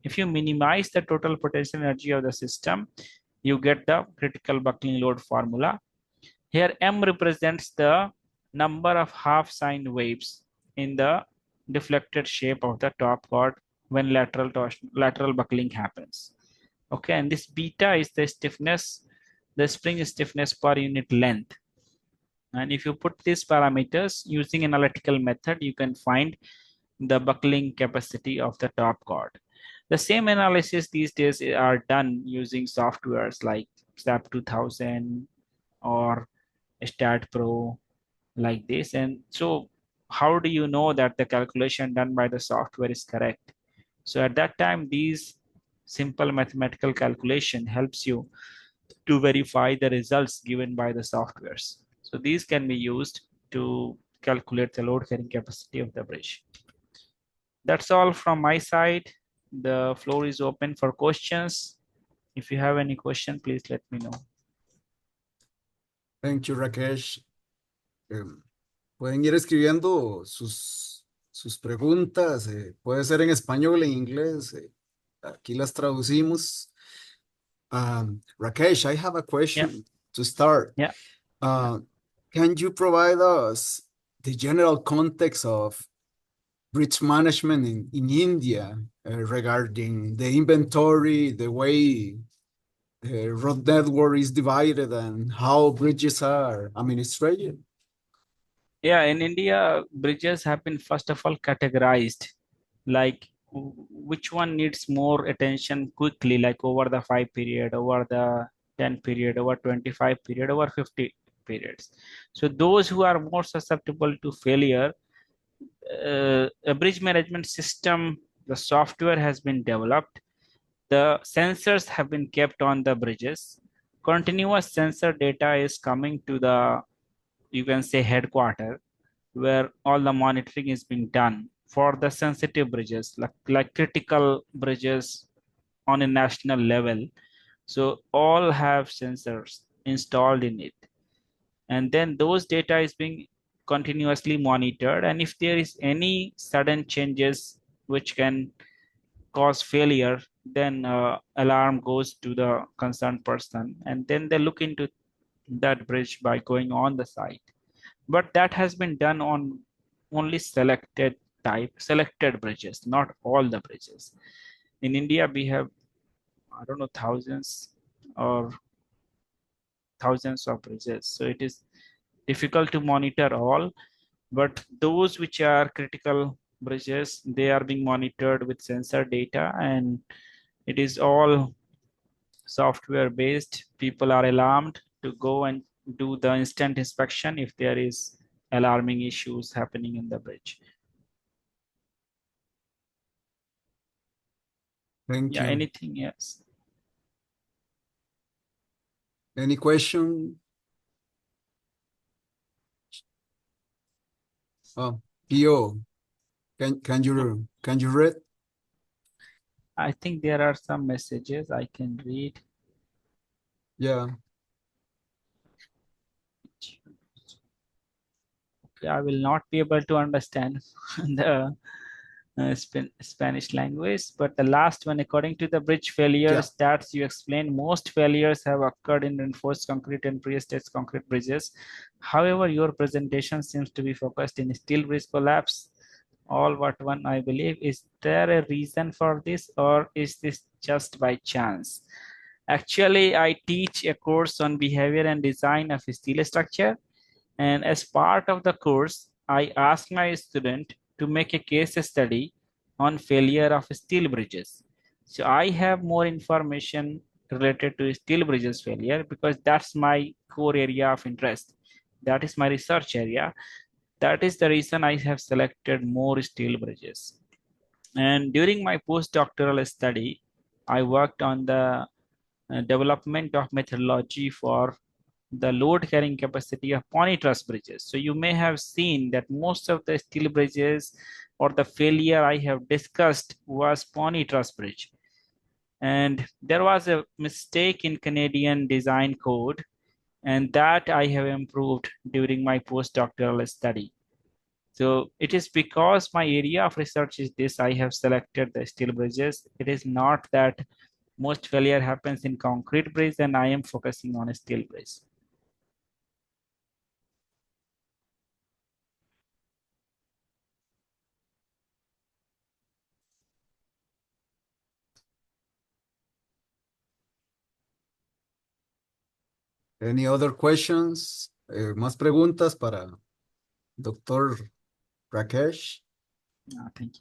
If you minimize the total potential energy of the system, you get the critical buckling load formula. Here M represents the number of half sine waves in the deflected shape of the top chord when lateral buckling happens. Okay, and this beta is the stiffness, the spring stiffness per unit length. And if you put these parameters using analytical method, you can find the buckling capacity of the top chord. The same analysis these days are done using softwares like SAP 2000 or Stat Pro, like this. And so how do you know that the calculation done by the software is correct? So at that time, these simple mathematical calculation helps you to verify the results given by the softwares. So these can be used to calculate the load carrying capacity of the bridge. That's all from my side. The floor is open for questions. If you have any question, please let me know. Thank you, Rakesh. Pueden ir escribiendo sus preguntas. Puede ser en español, en inglés. Aquí las traducimos. Rakesh, I have a Yeah, question to start. yeah. Can you provide us the general context of bridge management in India regarding the inventory, the way the road network is divided, and how bridges are administrated? Yeah, in India, bridges have been first of all categorized, like which one needs more attention quickly, like over the 5 period, over the 10 period, over 25 period, over 50 periods. So those who are more susceptible to failure, a bridge management system, the software has been developed. The sensors have been kept on the bridges. Continuous sensor data is coming to the, you can say, headquarter, where all the monitoring is being done for the sensitive bridges, like critical bridges on a national level. So all have sensors installed in it. And then those data is being continuously monitored. And if there is any sudden changes which can cause failure, then alarm goes to the concerned person. And then they look into that bridge by going on the site. But that has been done on only selected bridges, not all the bridges. In India, we have, I don't know, or thousands of bridges. So it is difficult to monitor all, but those which are critical bridges, they are being monitored with sensor data, and it is all software based. People are alarmed to go and do the instant inspection if there is alarming issues happening in the bridge. Thank Yeah, you. anything else? Any question? Oh, Theo, can you read? I think there are some messages I can read. Yeah. Okay, I will not be able to understand the Spanish language, but the last one, according to the bridge failure Yeah. stats you explained, most failures have occurred in reinforced concrete and pre-staged concrete bridges. However, your presentation seems to be focused in steel bridge collapse, all but one, I believe. Is there a reason for this, or is this just by chance? Actually, I teach a course on behavior and design of steel structure, and as part of the course, I asked my student to make a case study on failure of steel bridges. So I have more information related to steel bridges failure because that's my core area of interest. That is my research area. That is the reason I have selected more steel bridges. And during my postdoctoral study, I worked on the development of methodology for the load carrying capacity of pony truss bridges. So you may have seen that most of the steel bridges or the failure I have discussed was pony truss bridge. And there was a mistake in Canadian design code, and that I have improved during my postdoctoral study. So it is because my area of research is this, I have selected the steel bridges. It is not that most failure happens in concrete bridge and I am focusing on a steel bridge. Any other questions? ¿Más preguntas para Doctor Rakesh? Thank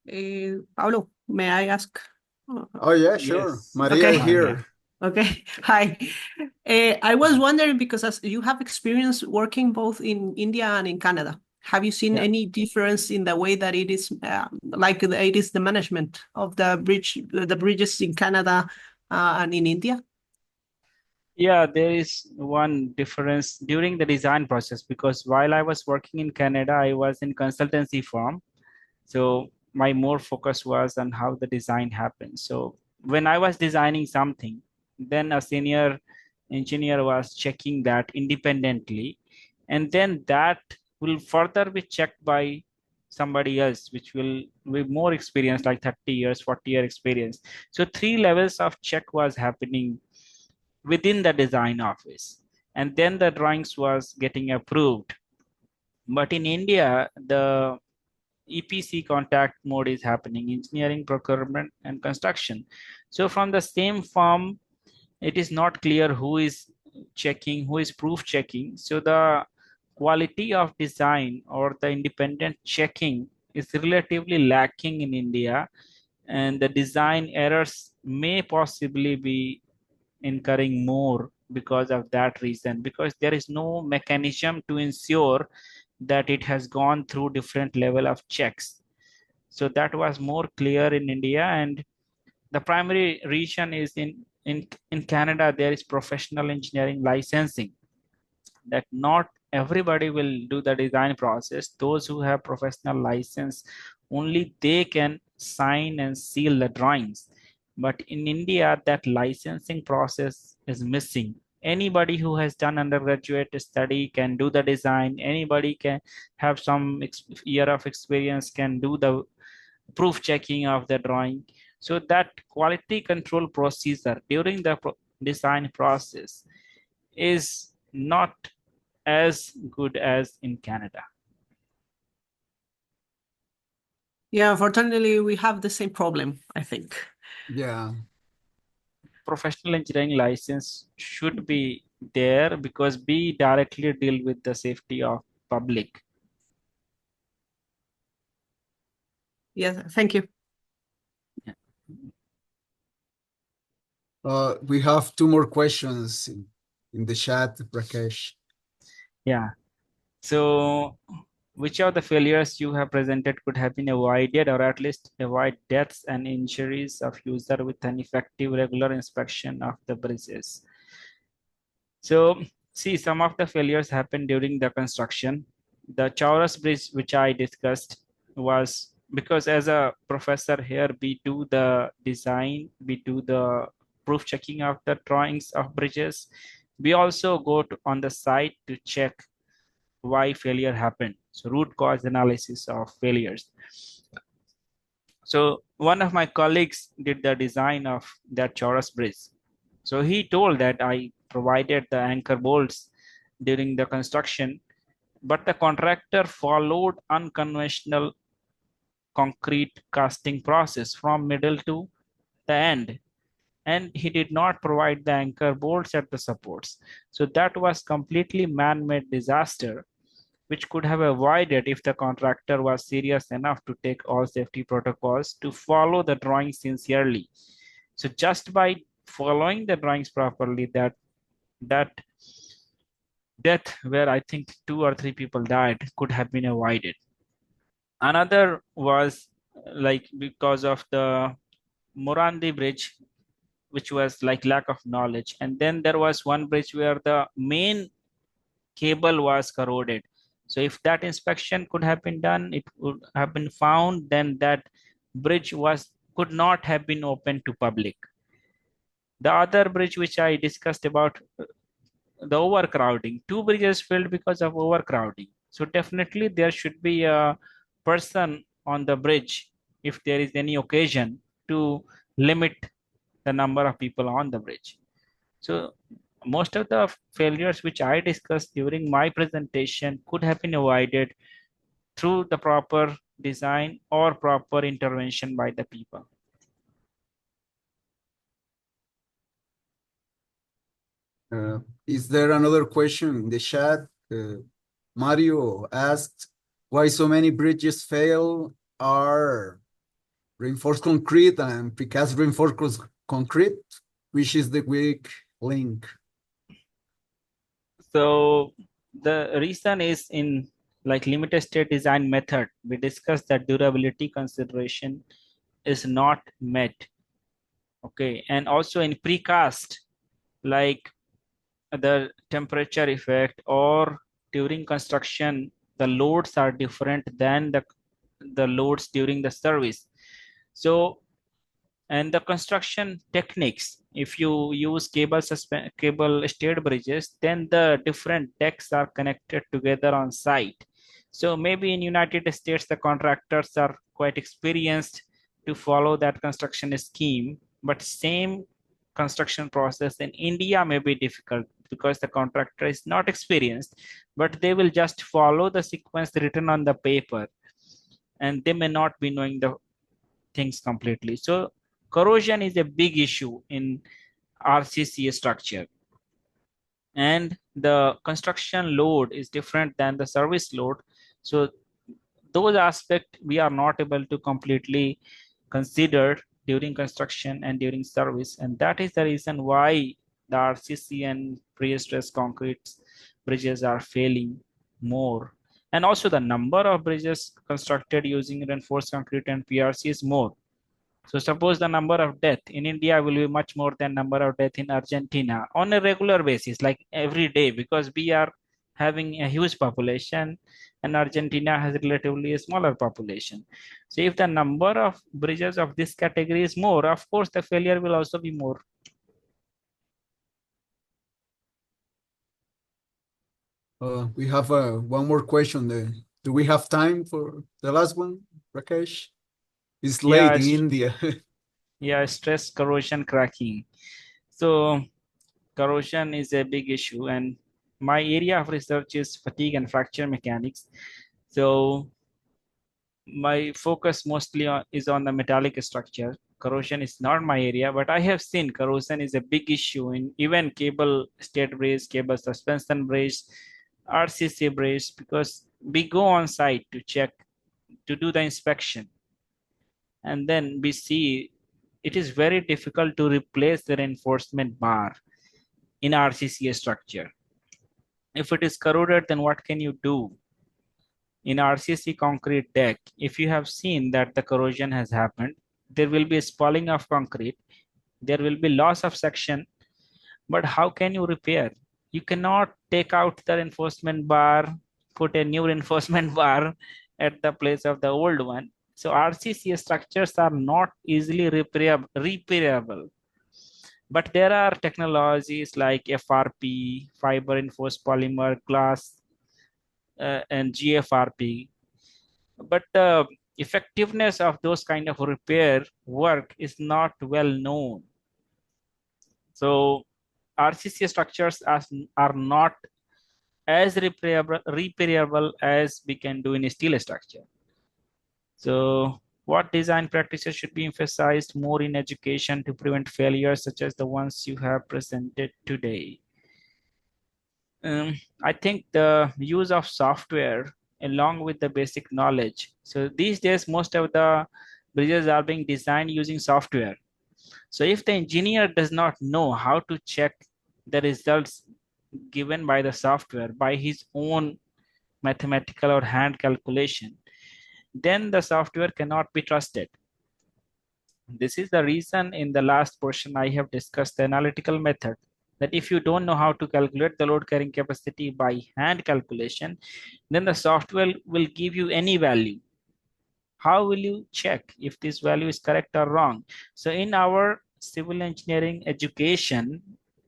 you. Pablo, may I ask? Oh, yeah, sure. Yes, Maria Okay. here. Okay. Hi. I was wondering because as you have experience working both in India and in Canada, have you seen yeah. any difference in the way that it is it is the management of the bridges in Canada and in India? Yeah, there is one difference during the design process because while I was working in Canada, I was in consultancy firm. So my more focus was on how the design happens. So when I was designing something, then a senior engineer was checking that independently. And then that will further be checked by somebody else, which will be more experienced, like 30 years, 40-year experience. So three levels of check was happening within the design office. And then the drawings was getting approved. But in India, the EPC contact mode is happening, engineering, procurement, and construction. So from the same firm, it is not clear who is checking, who is proof checking. So the quality of design or the independent checking is relatively lacking in India, and the design errors may possibly be incurring more because of that reason, because there is no mechanism to ensure that it has gone through different level of checks. So that was more clear in India, and the primary reason is in Canada there is professional engineering licensing, that not everybody will do the design process. Those who have professional license, only they can sign and seal the drawings. But in India, that licensing process is missing. Anybody who has done undergraduate study can do the design. Anybody can have some year of experience can do the proof checking of the drawing. So that quality control procedure during the design process is not as good as in Canada. Yeah, unfortunately, we have the same problem, I think. Yeah. Professional engineering license should be there because we directly deal with the safety of public. Yes, thank you. We have two more questions in the chat, Rakesh. Yeah. So which of the failures you have presented could have been avoided, or at least avoid deaths and injuries of user with an effective regular inspection of the bridges? So see, some of the failures happened during the construction. The Chorus Bridge, which I discussed, was because as a professor here, we do the design, we do the proof checking of the drawings of bridges. We also go on the site to check why failure happened. So root cause analysis of failures. So one of my colleagues did the design of that Chorus Bridge. So he told that I provided the anchor bolts during the construction, but the contractor followed unconventional concrete casting process from middle to the end. And he did not provide the anchor bolts at the supports. So that was completely man-made disaster, which could have avoided if the contractor was serious enough to take all safety protocols to follow the drawings sincerely. So just by following the drawings properly, that death where I think 2 or 3 people died could have been avoided. Another was like because of the Morandi bridge, which was like lack of knowledge. And then there was one bridge where the main cable was corroded. So if that inspection could have been done, it would have been found then that bridge could not have been opened to public. The other bridge which I discussed about, the overcrowding, 2 bridges failed because of overcrowding. So definitely there should be a person on the bridge if there is any occasion to limit the number of people on the bridge. So most of the failures which I discussed during my presentation could have been avoided through the proper design or proper intervention by the people. Is there another question in the chat? Mario asked, why so many bridges fail are reinforced concrete and precast reinforced concrete, which is the weak link? So the reason is in like limited state design method, we discussed that durability consideration is not met. Okay, and also in precast, like the temperature effect or during construction, the loads are different than the loads during the service. So and the construction techniques, if you use cable stayed bridges, then the different decks are connected together on site. So maybe in United States the contractors are quite experienced to follow that construction scheme, but same construction process in India may be difficult because the contractor is not experienced, but they will just follow the sequence written on the paper and they may not be knowing the things completely. So corrosion is a big issue in RCC structure. And the construction load is different than the service load. So those aspects we are not able to completely consider during construction and during service. And that is the reason why the RCC and pre-stressed concrete bridges are failing more. And also the number of bridges constructed using reinforced concrete and PRC is more. So suppose the number of death in India will be much more than number of death in Argentina on a regular basis, like every day, because we are having a huge population and Argentina has relatively a smaller population. So if the number of bridges of this category is more, of course, the failure will also be more. We have one more question. Do we have time for the last one, Rakesh? It's late Yeah, in India. yeah, stress corrosion cracking. So corrosion is a big issue, and my area of research is fatigue and fracture mechanics. So my focus mostly is on the metallic structure. Corrosion is not my area, but I have seen corrosion is a big issue in even cable state brace, cable suspension brace, RCC brace, because we go on site to check, to do the inspection, and then we see it is very difficult to replace the reinforcement bar in RCCA structure. If it is corroded, then what can you do? In RCC concrete deck, if you have seen that the corrosion has happened, there will be a spalling of concrete, there will be loss of section, but how can you repair? You cannot take out the reinforcement bar, put a new reinforcement bar at the place of the old one. So RCC structures are not easily repairable. But there are technologies like FRP, fiber reinforced polymer, glass, and GFRP. But the effectiveness of those kind of repair work is not well known. So RCC structures are not as repairable as we can do in a steel structure. So what design practices should be emphasized more in education to prevent failures such as the ones you have presented today? I think the use of software along with the basic knowledge. So these days, most of the bridges are being designed using software. So if the engineer does not know how to check the results given by the software by his own mathematical or hand calculation, then the software cannot be trusted. This is the reason in the last portion I have discussed the analytical method, that if you don't know how to calculate the load carrying capacity by hand calculation, then the software will give you any value. How will you check if this value is correct or wrong? So in our civil engineering education,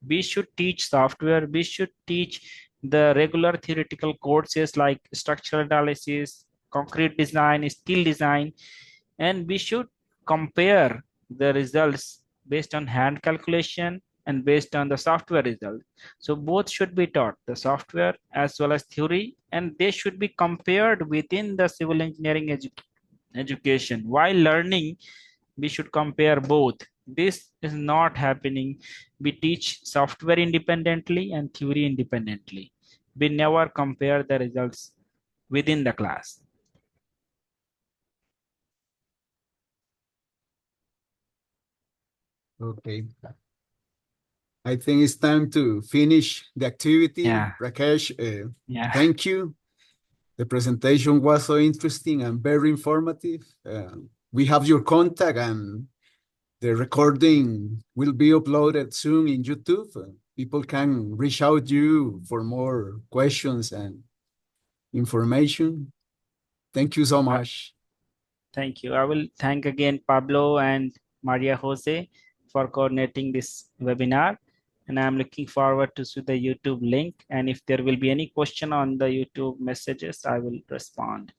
we should teach software, we should teach the regular theoretical courses like structural analysis, concrete design, steel design, and we should compare the results based on hand calculation and based on the software result. So both should be taught, the software as well as theory, and they should be compared within the civil engineering education. While learning, we should compare both. This is not happening. We teach software independently and theory independently. We never compare the results within the class. Okay. I think it's time to finish the activity. Yeah. Rakesh, Yeah. thank you. The presentation was so interesting and very informative. We have your contact, and the recording will be uploaded soon in YouTube. People can reach out to you for more questions and information. Thank you so much. Thank you. I will thank again Pablo and Maria Jose for coordinating this webinar. And I'm looking forward to see the YouTube link. And if there will be any question on the YouTube messages, I will respond.